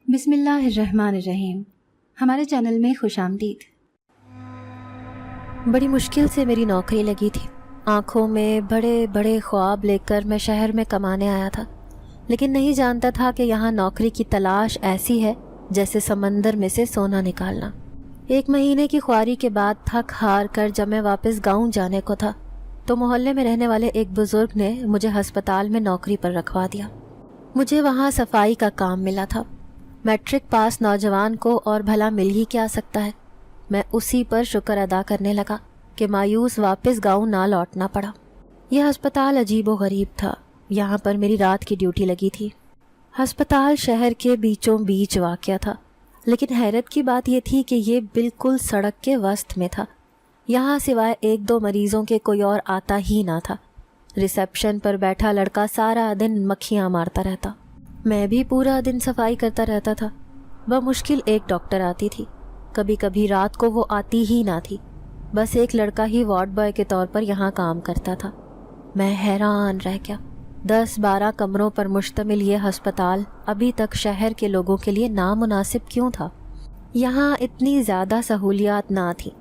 بسم اللہ الرحمن الرحیم۔ ہمارے چینل میں خوش آمدید۔ بڑی مشکل سے میری نوکری لگی تھی۔ آنکھوں میں بڑے بڑے خواب لے کر میں شہر میں کمانے آیا تھا، لیکن نہیں جانتا تھا کہ یہاں نوکری کی تلاش ایسی ہے جیسے سمندر میں سے سونا نکالنا۔ 1 مہینے کی خواری کے بعد تھک ہار کر جب میں واپس گاؤں جانے کو تھا تو محلے میں رہنے والے ایک بزرگ نے مجھے ہسپتال میں نوکری پر رکھوا دیا۔ مجھے وہاں صفائی کا کام ملا تھا۔ میٹرک پاس نوجوان کو اور بھلا مل ہی کیا سکتا ہے۔ میں اسی پر شکر ادا کرنے لگا کہ مایوس واپس گاؤں نہ لوٹنا پڑا۔ یہ ہسپتال عجیب و غریب تھا۔ یہاں پر میری رات کی ڈیوٹی لگی تھی۔ ہسپتال شہر کے بیچوں بیچ واقع تھا، لیکن حیرت کی بات یہ تھی کہ یہ بالکل سڑک کے وسط میں تھا۔ یہاں سوائے 1-2 مریضوں کے کوئی اور آتا ہی نہ تھا۔ ریسیپشن پر بیٹھا لڑکا سارا دن مکھیاں مارتا رہتا۔ میں بھی پورا دن صفائی کرتا رہتا تھا۔ بمشکل ایک ڈاکٹر آتی تھی، کبھی کبھی رات کو وہ آتی ہی نہ تھی۔ بس ایک لڑکا ہی وارڈ بوائے کے طور پر یہاں کام کرتا تھا۔ میں حیران رہ گیا۔ 10-12 کمروں پر مشتمل یہ ہسپتال ابھی تک شہر کے لوگوں کے لیے نامناسب کیوں تھا؟ یہاں اتنی زیادہ سہولیات نہ تھی،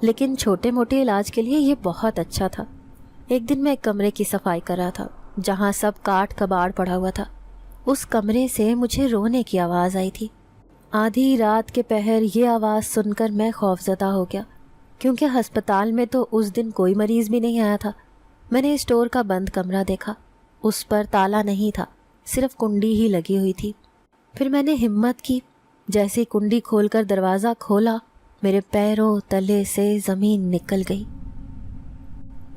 لیکن چھوٹے موٹے علاج کے لیے یہ بہت اچھا تھا۔ ایک دن میں ایک کمرے کی صفائی کر رہا تھا جہاں سب کاٹ کباڑ پڑا ہوا تھا۔ اس کمرے سے مجھے رونے کی آواز آئی تھی۔ آدھی رات کے پہر یہ آواز سن کر میں خوفزدہ ہو گیا، کیونکہ ہسپتال میں تو اس دن کوئی مریض بھی نہیں آیا تھا۔ میں نے اسٹور کا بند کمرہ دیکھا، اس پر تالا نہیں تھا، صرف کنڈی ہی لگی ہوئی تھی۔ پھر میں نے ہمت کی، جیسے کنڈی کھول کر دروازہ کھولا، میرے پیروں تلے سے زمین نکل گئی۔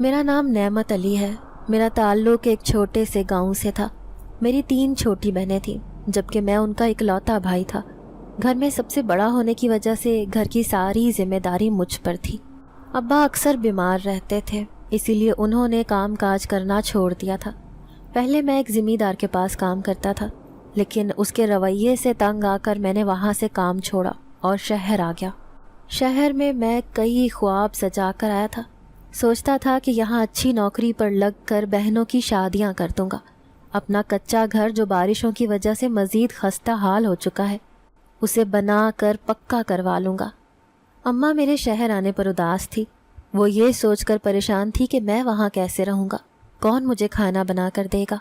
میرا نام نعمت علی ہے۔ میرا تعلق ایک چھوٹے سے گاؤں سے تھا۔ میری 3 چھوٹی بہنیں تھیں، جبکہ میں ان کا اکلوتا بھائی تھا۔ گھر میں سب سے بڑا ہونے کی وجہ سے گھر کی ساری ذمہ داری مجھ پر تھی۔ ابا اکثر بیمار رہتے تھے، اسی لیے انہوں نے کام کاج کرنا چھوڑ دیا تھا۔ پہلے میں ایک زمیندار کے پاس کام کرتا تھا، لیکن اس کے رویے سے تنگ آ کر میں نے وہاں سے کام چھوڑا اور شہر آ گیا۔ شہر میں میں کئی خواب سجا کر آیا تھا۔ سوچتا تھا کہ یہاں اچھی نوکری پر لگ کر بہنوں کی شادیاں کر دوں گا۔ اپنا کچا گھر جو بارشوں کی وجہ سے مزید خستہ حال ہو چکا ہے، اسے بنا کر پکا کروا لوں گا۔ اماں میرے شہر آنے پر اداس تھی۔ وہ یہ سوچ کر پریشان تھی کہ میں وہاں کیسے رہوں گا، کون مجھے کھانا بنا کر دے گا۔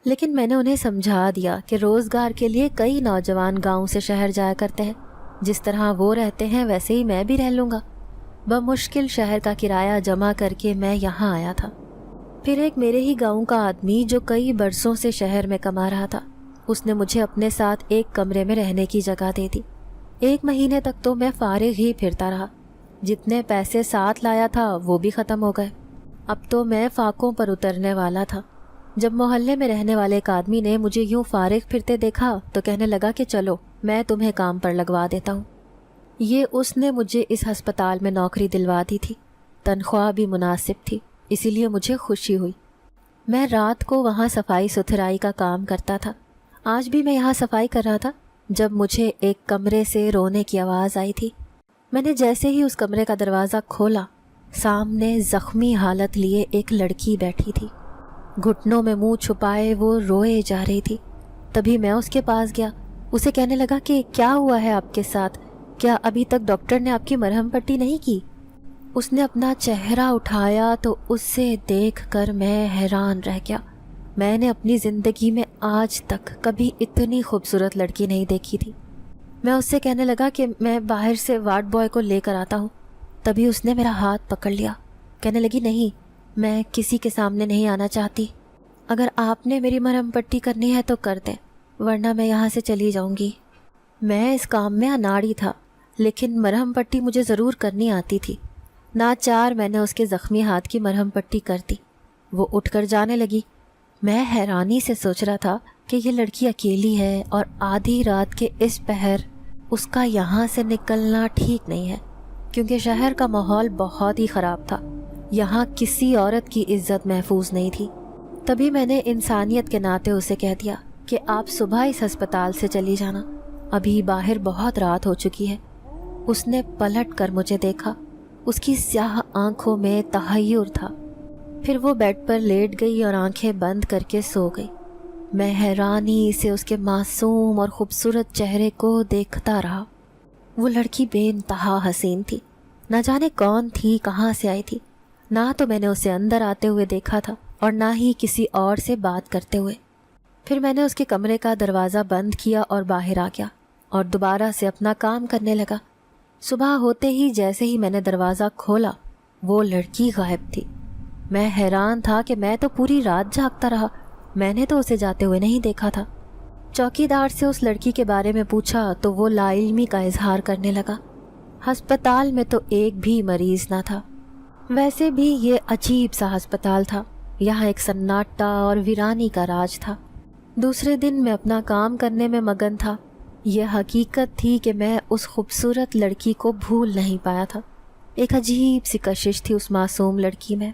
لیکن میں نے انہیں سمجھا دیا کہ روزگار کے لیے کئی نوجوان گاؤں سے شہر جایا کرتے ہیں، جس طرح وہ رہتے ہیں ویسے ہی میں بھی رہ لوں گا۔ بمشکل شہر کا کرایہ جمع کر کے میں یہاں آیا تھا۔ پھر ایک میرے ہی گاؤں کا آدمی جو کئی برسوں سے شہر میں کما رہا تھا، اس نے مجھے اپنے ساتھ ایک کمرے میں رہنے کی جگہ دے دی۔ 1 مہینے تک تو میں فارغ ہی پھرتا رہا۔ جتنے پیسے ساتھ لایا تھا وہ بھی ختم ہو گئے۔ اب تو میں فاقوں پر اترنے والا تھا۔ جب محلے میں رہنے والے ایک آدمی نے مجھے یوں فارغ پھرتے دیکھا تو کہنے لگا کہ چلو میں تمہیں کام پر لگوا دیتا ہوں۔ یہ اس نے مجھے اس ہسپتال میں نوکری دلوا دی تھی۔ تنخواہ بھی مناسب تھی، اسی لیے مجھے خوشی ہوئی۔ میں رات کو وہاں صفائی ستھرائی کا کام کرتا تھا۔ آج بھی میں یہاں صفائی کر رہا تھا جب مجھے ایک کمرے سے رونے کی آواز آئی تھی۔ میں نے جیسے ہی اس کمرے کا دروازہ کھولا، سامنے زخمی حالت لیے ایک لڑکی بیٹھی تھی۔ گھٹنوں میں منہ چھپائے وہ روئے جا رہی تھی۔ تبھی میں اس کے پاس گیا، اسے کہنے لگا کہ کیا ہوا ہے آپ کے ساتھ؟ کیا ابھی تک ڈاکٹر نے آپ کی مرہم پٹی نہیں کی؟ اس نے اپنا چہرہ اٹھایا تو اس سے دیکھ کر میں حیران رہ گیا۔ میں نے اپنی زندگی میں آج تک کبھی اتنی خوبصورت لڑکی نہیں دیکھی تھی۔ میں اس سے کہنے لگا کہ میں باہر سے وارڈ بوائے کو لے کر آتا ہوں۔ تبھی اس نے میرا ہاتھ پکڑ لیا، کہنے لگی نہیں، میں کسی کے سامنے نہیں آنا چاہتی۔ اگر آپ نے میری مرہم پٹی کرنی ہے تو کر دیں، ورنہ میں یہاں سے چلی جاؤں گی۔ میں اس کام میں اناڑی تھا، لیکن مرہم پٹی مجھے ضرور کرنی آتی تھی۔ ناچار میں نے اس کے زخمی ہاتھ کی مرہم پٹی کر دی۔ وہ اٹھ کر جانے لگی۔ میں حیرانی سے سوچ رہا تھا کہ یہ لڑکی اکیلی ہے اور آدھی رات کے اس پہر اس کا یہاں سے نکلنا ٹھیک نہیں ہے، کیونکہ شہر کا ماحول بہت ہی خراب تھا۔ یہاں کسی عورت کی عزت محفوظ نہیں تھی۔ تبھی میں نے انسانیت کے ناطے اسے کہہ دیا کہ آپ صبح اس ہسپتال سے چلی جانا، ابھی باہر بہت رات ہو چکی ہے۔ اس نے پلٹ کر مجھے دیکھا، اس کی سیاہ آنکھوں میں تحیر تھا۔ پھر وہ بیڈ پر لیٹ گئی اور آنکھیں بند کر کے سو گئی۔ میں حیرانی سے اس کے معصوم اور خوبصورت چہرے کو دیکھتا رہا۔ وہ لڑکی بے انتہا حسین تھی۔ نہ جانے کون تھی، کہاں سے آئی تھی۔ نہ تو میں نے اسے اندر آتے ہوئے دیکھا تھا اور نہ ہی کسی اور سے بات کرتے ہوئے۔ پھر میں نے اس کے کمرے کا دروازہ بند کیا اور باہر آ گیا اور دوبارہ سے اپنا کام کرنے لگا۔ صبح ہوتے ہی جیسے ہی میں نے دروازہ کھولا، وہ لڑکی غائب تھی۔ میں حیران تھا کہ میں تو پوری رات جاگتا رہا، میں نے تو اسے جاتے ہوئے نہیں دیکھا تھا۔ چوکیدار سے اس لڑکی کے بارے میں پوچھا تو وہ لا علمی کا اظہار کرنے لگا۔ ہسپتال میں تو ایک بھی مریض نہ تھا۔ ویسے بھی یہ عجیب سا ہسپتال تھا، یہاں ایک سناٹا اور ویرانی کا راج تھا۔ دوسرے دن میں اپنا کام کرنے میں مگن تھا۔ یہ حقیقت تھی کہ میں اس خوبصورت لڑکی کو بھول نہیں پایا تھا۔ ایک عجیب سی کشش تھی اس معصوم لڑکی میں۔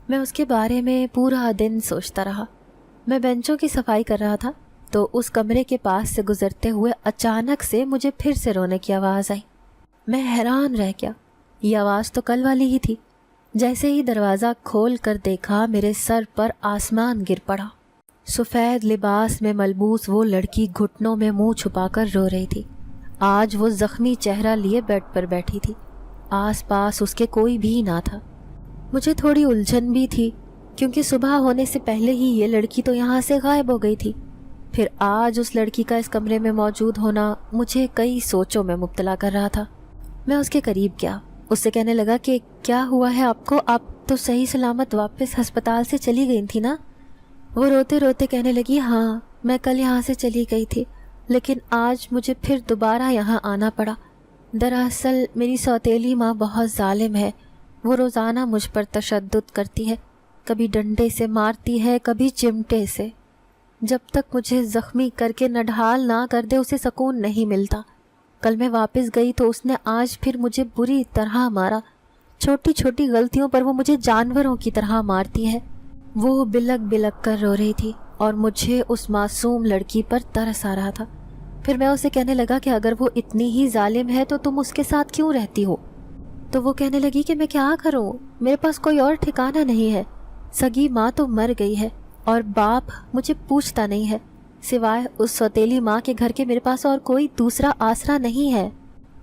میں اس کے بارے میں پورا دن سوچتا رہا۔ میں بینچوں کی صفائی کر رہا تھا تو اس کمرے کے پاس سے گزرتے ہوئے اچانک سے مجھے پھر سے رونے کی آواز آئی۔ میں حیران رہ گیا، یہ آواز تو کل والی ہی تھی۔ جیسے ہی دروازہ کھول کر دیکھا، میرے سر پر آسمان گر پڑا۔ سفید لباس میں ملبوس وہ لڑکی گھٹنوں میں منہ چھپا کر رو رہی تھی۔ آج وہ زخمی چہرہ لیے بیڈ پر بیٹھی تھی، آس پاس اس کے کوئی بھی نہ تھا۔ مجھے تھوڑی الجھن بھی تھی کیونکہ صبح ہونے سے پہلے ہی یہ لڑکی تو یہاں سے غائب ہو گئی تھی۔ پھر آج اس لڑکی کا اس کمرے میں موجود ہونا مجھے کئی سوچوں میں مبتلا کر رہا تھا۔ میں اس کے قریب گیا، اس سے کہنے لگا کہ کیا ہوا ہے آپ کو؟ آپ تو صحیح سلامت واپس ہسپتال سے چلی گئی تھی نا؟ وہ روتے روتے کہنے لگی، ہاں میں کل یہاں سے چلی گئی تھی، لیکن آج مجھے پھر دوبارہ یہاں آنا پڑا۔ دراصل میری سوتیلی ماں بہت ظالم ہے، وہ روزانہ مجھ پر تشدد کرتی ہے، کبھی ڈنڈے سے مارتی ہے، کبھی چمٹے سے۔ جب تک مجھے زخمی کر کے نڈھال نہ کر دے اسے سکون نہیں ملتا۔ کل میں واپس گئی تو اس نے آج پھر مجھے بری طرح مارا۔ چھوٹی چھوٹی غلطیوں پر وہ مجھے جانوروں کی طرح مارتی ہے۔ وہ بلک بلک کر رو رہی تھی اور مجھے اس معصوم لڑکی پر ترس آ رہا تھا۔ پھر میں اسے کہنے لگا کہ اگر وہ اتنی ہی ظالم ہے تو تم اس کے ساتھ کیوں رہتی ہو؟ تو وہ کہنے لگی کہ میں کیا کروں، میرے پاس کوئی اور ٹھکانہ نہیں ہے۔ سگی ماں تو مر گئی ہے اور باپ مجھے پوچھتا نہیں ہے، سوائے اس سوتیلی ماں کے گھر کے میرے پاس اور کوئی دوسرا آسرا نہیں ہے۔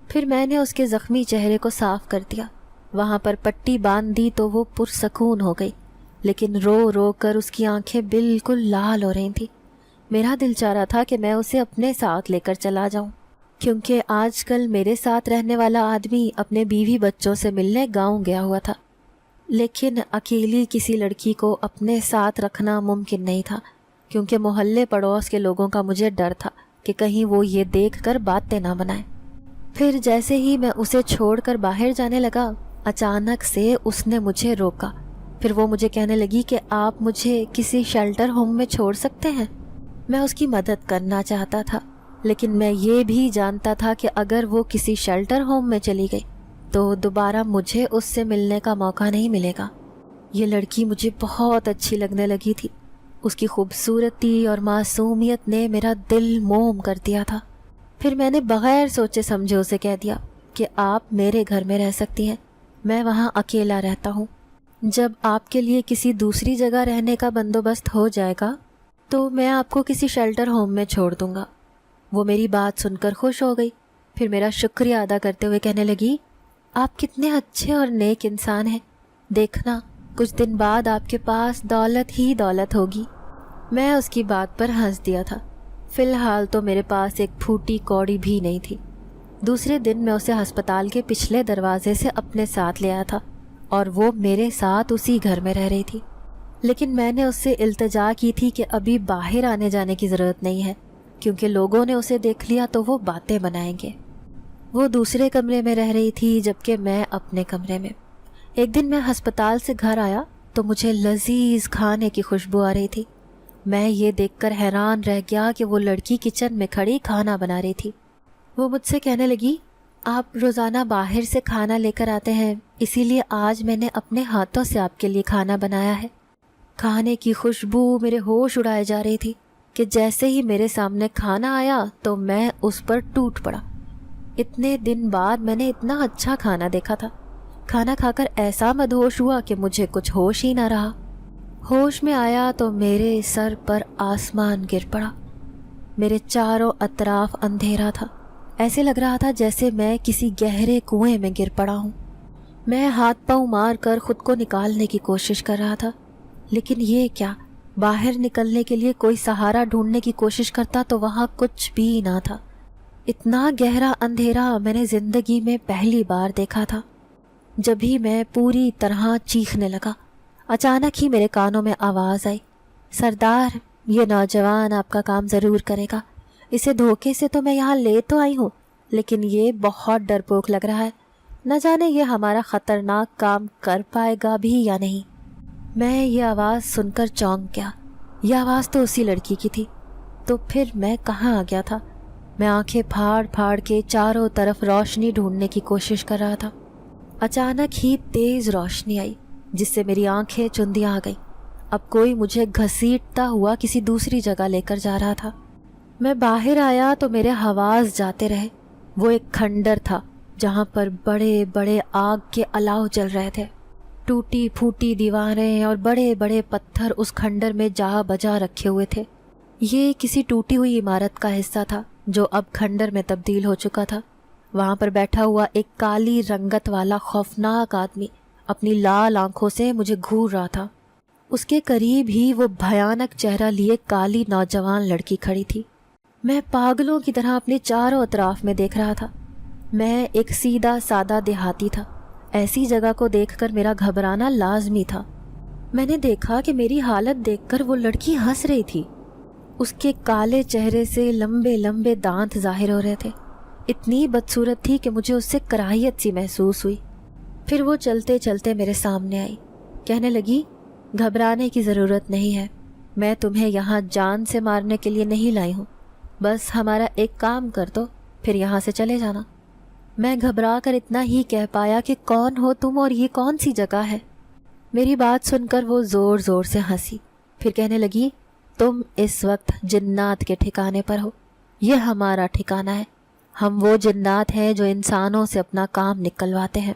پھر میں نے اس کے زخمی چہرے کو صاف کر دیا، وہاں پر پٹی باندھ دی تو وہ پرسکون ہو گئی، لیکن رو رو کر اس کی آنکھیں بالکل لال ہو رہی تھیں۔ میرا دل چاہ رہا تھا کہ میں اسے اپنے ساتھ لے کر چلا جاؤں، کیونکہ آج کل میرے ساتھ رہنے والا آدمی اپنے بیوی بچوں سے ملنے گاؤں گیا ہوا تھا، لیکن اکیلی کسی لڑکی کو اپنے ساتھ رکھنا ممکن نہیں تھا، کیونکہ محلے پڑوس کے لوگوں کا مجھے ڈر تھا کہ کہیں وہ یہ دیکھ کر باتیں نہ بنائیں۔ پھر جیسے ہی میں اسے چھوڑ کر باہر جانے لگا، اچانک سے اس نے مجھے روکا۔ پھر وہ مجھے کہنے لگی کہ آپ مجھے کسی شیلٹر ہوم میں چھوڑ سکتے ہیں۔ میں اس کی مدد کرنا چاہتا تھا، لیکن میں یہ بھی جانتا تھا کہ اگر وہ کسی شیلٹر ہوم میں چلی گئی تو دوبارہ مجھے اس سے ملنے کا موقع نہیں ملے گا۔ یہ لڑکی مجھے بہت اچھی لگنے لگی تھی، اس کی خوبصورتی اور معصومیت نے میرا دل موم کر دیا تھا۔ پھر میں نے بغیر سوچے سمجھے اسے کہہ دیا کہ آپ میرے گھر میں رہ سکتی ہیں، میں وہاں اکیلا رہتا ہوں۔ جب آپ کے لیے کسی دوسری جگہ رہنے کا بندوبست ہو جائے گا تو میں آپ کو کسی شیلٹر ہوم میں چھوڑ دوں گا۔ وہ میری بات سن کر خوش ہو گئی، پھر میرا شکریہ ادا کرتے ہوئے کہنے لگی، آپ کتنے اچھے اور نیک انسان ہیں، دیکھنا کچھ دن بعد آپ کے پاس دولت ہی دولت ہوگی۔ میں اس کی بات پر ہنس دیا تھا۔ فی الحال تو میرے پاس ایک پھوٹی کوڑی بھی نہیں تھی۔ دوسرے دن میں اسے ہسپتال کے پچھلے دروازے سے اپنے ساتھ لے آیا تھا اور وہ میرے ساتھ اسی گھر میں رہ رہی تھی، لیکن میں نے اس سے التجا کی تھی کہ ابھی باہر آنے جانے کی ضرورت نہیں ہے، کیونکہ لوگوں نے اسے دیکھ لیا تو وہ باتیں بنائیں گے۔ وہ دوسرے کمرے میں رہ رہی تھی جبکہ میں اپنے کمرے میں۔ ایک دن میں ہسپتال سے گھر آیا تو مجھے لذیذ کھانے کی خوشبو آ رہی تھی۔ میں یہ دیکھ کر حیران رہ گیا کہ وہ لڑکی کچن میں کھڑی کھانا بنا رہی تھی۔ وہ مجھ سے کہنے لگی، آپ روزانہ باہر سے کھانا لے کر آتے ہیں، اسی لیے آج میں نے اپنے ہاتھوں سے آپ کے لیے کھانا بنایا ہے۔ کھانے کی خوشبو میرے ہوش اڑائے جا رہی تھی کہ جیسے ہی میرے سامنے کھانا آیا تو میں اس پر ٹوٹ پڑا۔ اتنے دن بعد میں نے اتنا اچھا کھانا دیکھا تھا۔ کھانا کھا کر ایسا مدہوش ہوا کہ مجھے کچھ ہوش ہی نہ رہا۔ ہوش میں آیا تو میرے سر پر آسمان گر پڑا. میرے چاروں اطراف اندھیرا تھا. ایسے لگ رہا تھا جیسے میں کسی گہرے کنویں میں گر پڑا ہوں. میں ہاتھ پاؤں مار کر خود کو نکالنے کی کوشش کر رہا تھا، لیکن یہ کیا، باہر نکلنے کے لیے کوئی سہارا ڈھونڈنے کی کوشش کرتا تو وہاں کچھ بھی نہ تھا. اتنا گہرا اندھیرا میں نے زندگی میں پہلی بار دیکھا تھا. جبھی میں پوری طرح چیخنے لگا، اچانک ہی میرے کانوں میں آواز آئی، سردار، یہ نوجوان آپ کا کام ضرور کرے گا. اسے دھوکے سے تو میں یہاں لے تو آئی ہوں، لیکن یہ بہت ڈرپوک لگ رہا ہے. نہ جانے یہ ہمارا خطرناک کام کر پائے گا بھی یا نہیں. میں یہ آواز سن کر چونک گیا. یہ آواز تو اسی لڑکی کی تھی. تو پھر میں کہاں آ گیا تھا؟ میں آنکھیں پھاڑ پھاڑ کے چاروں طرف روشنی ڈھونڈنے کی کوشش کر رہا تھا. اچانک ہی تیز روشنی آئی جس سے میری آنکھیں چندیاں آ گئیں. اب کوئی مجھے گھسیٹتا ہوا کسی دوسری جگہ لے کر جا رہا تھا. میں باہر آیا تو میرے حواس جاتے رہے. وہ ایک کھنڈر تھا جہاں پر بڑے بڑے آگ کے الاؤ جل رہے تھے. ٹوٹی پھوٹی دیواریں اور بڑے بڑے پتھر اس کھنڈر میں جا بجا رکھے ہوئے تھے. یہ کسی ٹوٹی ہوئی عمارت کا حصہ تھا جو اب کھنڈر میں تبدیل ہو چکا تھا. وہاں پر بیٹھا ہوا ایک کالی رنگت والا خوفناک آدمی اپنی لال آنکھوں سے مجھے گھور رہا تھا. اس کے قریب ہی وہ بھیانک چہرہ لیے کالی نوجوان لڑکی کھڑی تھی. میں پاگلوں کی طرح اپنے چاروں اطراف میں دیکھ رہا تھا. میں ایک سیدھا سادہ دیہاتی تھا. ایسی جگہ کو دیکھ کر میرا گھبرانا لازمی تھا. میں نے دیکھا کہ میری حالت دیکھ کر وہ لڑکی ہنس رہی تھی. اس کے کالے چہرے سے لمبے لمبے دانت ظاہر ہو رہے تھے. اتنی بدصورت تھی کہ مجھے اس سے کراہیت سی محسوس ہوئی. پھر وہ چلتے چلتے میرے سامنے آئی. کہنے لگی، گھبرانے کی ضرورت نہیں ہے. میں تمہیں یہاں جان سے مارنے کے لیے نہیں لائی ہوں. بس ہمارا ایک کام کر دو، پھر یہاں سے چلے جانا. میں گھبرا کر اتنا ہی کہہ پایا کہ کون ہو تم اور یہ کون سی جگہ ہے؟ میری بات سن کر وہ زور زور سے ہنسی. پھر کہنے لگی، تم اس وقت جنات کے ٹھکانے پر ہو. یہ ہمارا ٹھکانہ ہے. ہم وہ جنات ہیں جو انسانوں سے اپنا کام نکلواتے ہیں.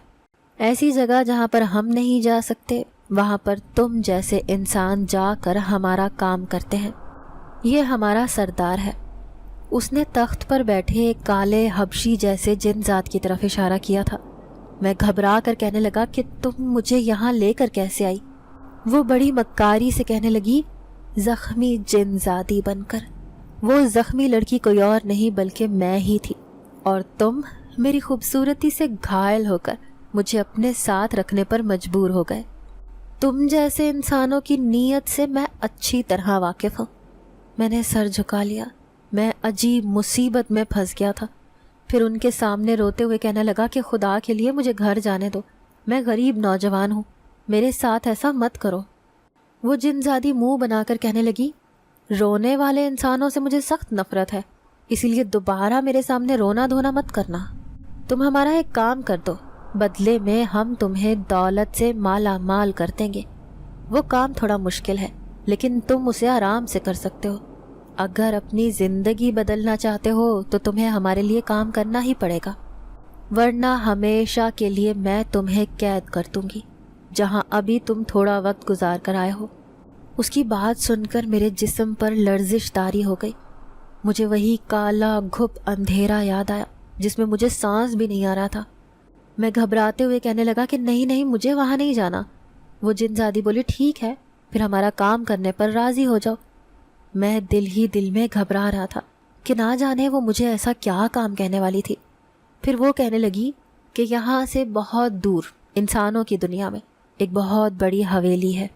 ایسی جگہ جہاں پر ہم نہیں جا سکتے، وہاں پر تم جیسے انسان جا کر ہمارا کام کرتے ہیں. یہ ہمارا سردار ہے. اس نے تخت پر بیٹھے ایک کالے حبشی جیسے جن ذات کی طرف اشارہ کیا تھا. میں گھبرا کر کہنے لگا کہ تم مجھے یہاں لے کر کیسے آئی؟ وہ بڑی مکاری سے کہنے لگی، زخمی جن زادی بن کر. وہ زخمی لڑکی کوئی اور نہیں بلکہ میں ہی تھی، اور تم میری خوبصورتی سے گھائل ہو کر مجھے اپنے ساتھ رکھنے پر مجبور ہو گئے. تم جیسے انسانوں کی نیت سے میں اچھی طرح واقف ہوں. میں نے سر جھکا لیا. میں عجیب مصیبت میں پھنس گیا تھا. پھر ان کے سامنے روتے ہوئے کہنے لگا کہ خدا کے لیے مجھے گھر جانے دو. میں غریب نوجوان ہوں، میرے ساتھ ایسا مت کرو. وہ جن زادی منہ بنا کر کہنے لگی، رونے والے انسانوں سے مجھے سخت نفرت ہے، اسی لیے دوبارہ میرے سامنے رونا دھونا مت کرنا. تم ہمارا ایک کام کر دو، بدلے میں ہم تمہیں دولت سے مالا مال کر دیں گے. وہ کام تھوڑا مشکل ہے، لیکن تم اسے آرام سے کر سکتے ہو. اگر اپنی زندگی بدلنا چاہتے ہو تو تمہیں ہمارے لیے کام کرنا ہی پڑے گا، ورنہ ہمیشہ کے لیے میں تمہیں قید کر دوں گی جہاں ابھی تم تھوڑا وقت گزار کر آئے ہو. اس کی بات سن کر میرے جسم پر لرزش طاری ہو گئی. مجھے وہی کالا گھپ اندھیرا یاد آیا جس میں مجھے سانس بھی نہیں آ رہا تھا. میں گھبراتے ہوئے کہنے لگا کہ نہیں نہیں، مجھے وہاں نہیں جانا. وہ جن زادی بولی، ٹھیک ہے، پھر ہمارا کام کرنے پر راضی ہو جاؤ. میں دل ہی دل میں گھبرا رہا تھا کہ نہ جانے وہ مجھے ایسا کیا کام کہنے والی تھی. پھر وہ کہنے لگی کہ یہاں سے بہت دور انسانوں کی دنیا میں ایک بہت بڑی حویلی ہے.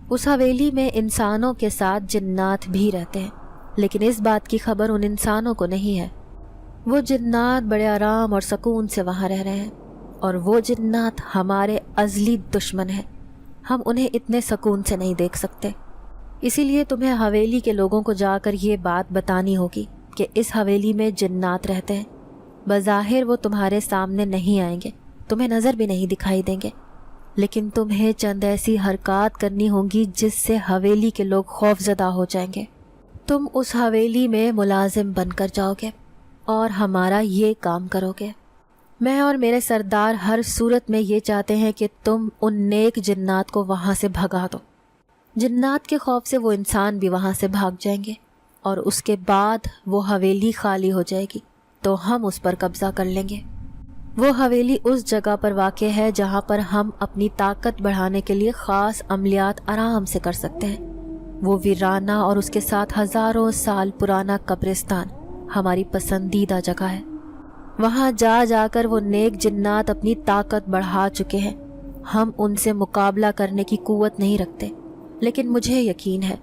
اس حویلی میں انسانوں کے ساتھ جنات بھی رہتے ہیں، لیکن اس بات کی خبر ان انسانوں کو نہیں ہے. وہ جنات بڑے آرام اور سکون سے وہاں رہ رہے ہیں، اور وہ جنات ہمارے ازلی دشمن ہیں. ہم انہیں اتنے سکون سے نہیں دیکھ سکتے. اسی لیے تمہیں حویلی کے لوگوں کو جا کر یہ بات بتانی ہوگی کہ اس حویلی میں جنات رہتے ہیں. بظاہر وہ تمہارے سامنے نہیں آئیں گے، تمہیں نظر بھی نہیں دکھائی دیں گے، لیکن تمہیں چند ایسی حرکات کرنی ہوں گی جس سے حویلی کے لوگ خوف زدہ ہو جائیں گے. تم اس حویلی میں ملازم بن کر جاؤ گے اور ہمارا یہ کام کرو گے. میں اور میرے سردار ہر صورت میں یہ چاہتے ہیں کہ تم ان نیک جنات کو وہاں سے بھگا دو. جنات کے خوف سے وہ انسان بھی وہاں سے بھاگ جائیں گے اور اس کے بعد وہ حویلی خالی ہو جائے گی تو ہم اس پر قبضہ کر لیں گے۔ وہ حویلی اس جگہ پر واقع ہے جہاں پر ہم اپنی طاقت بڑھانے کے لیے خاص عملیات آرام سے کر سکتے ہیں۔ وہ ویرانہ اور اس کے ساتھ ہزاروں سال پرانا قبرستان ہماری پسندیدہ جگہ ہے۔ وہاں جا جا کر وہ نیک جنات اپنی طاقت بڑھا چکے ہیں۔ ہم ان سے مقابلہ کرنے کی قوت نہیں رکھتے، لیکن مجھے یقین ہے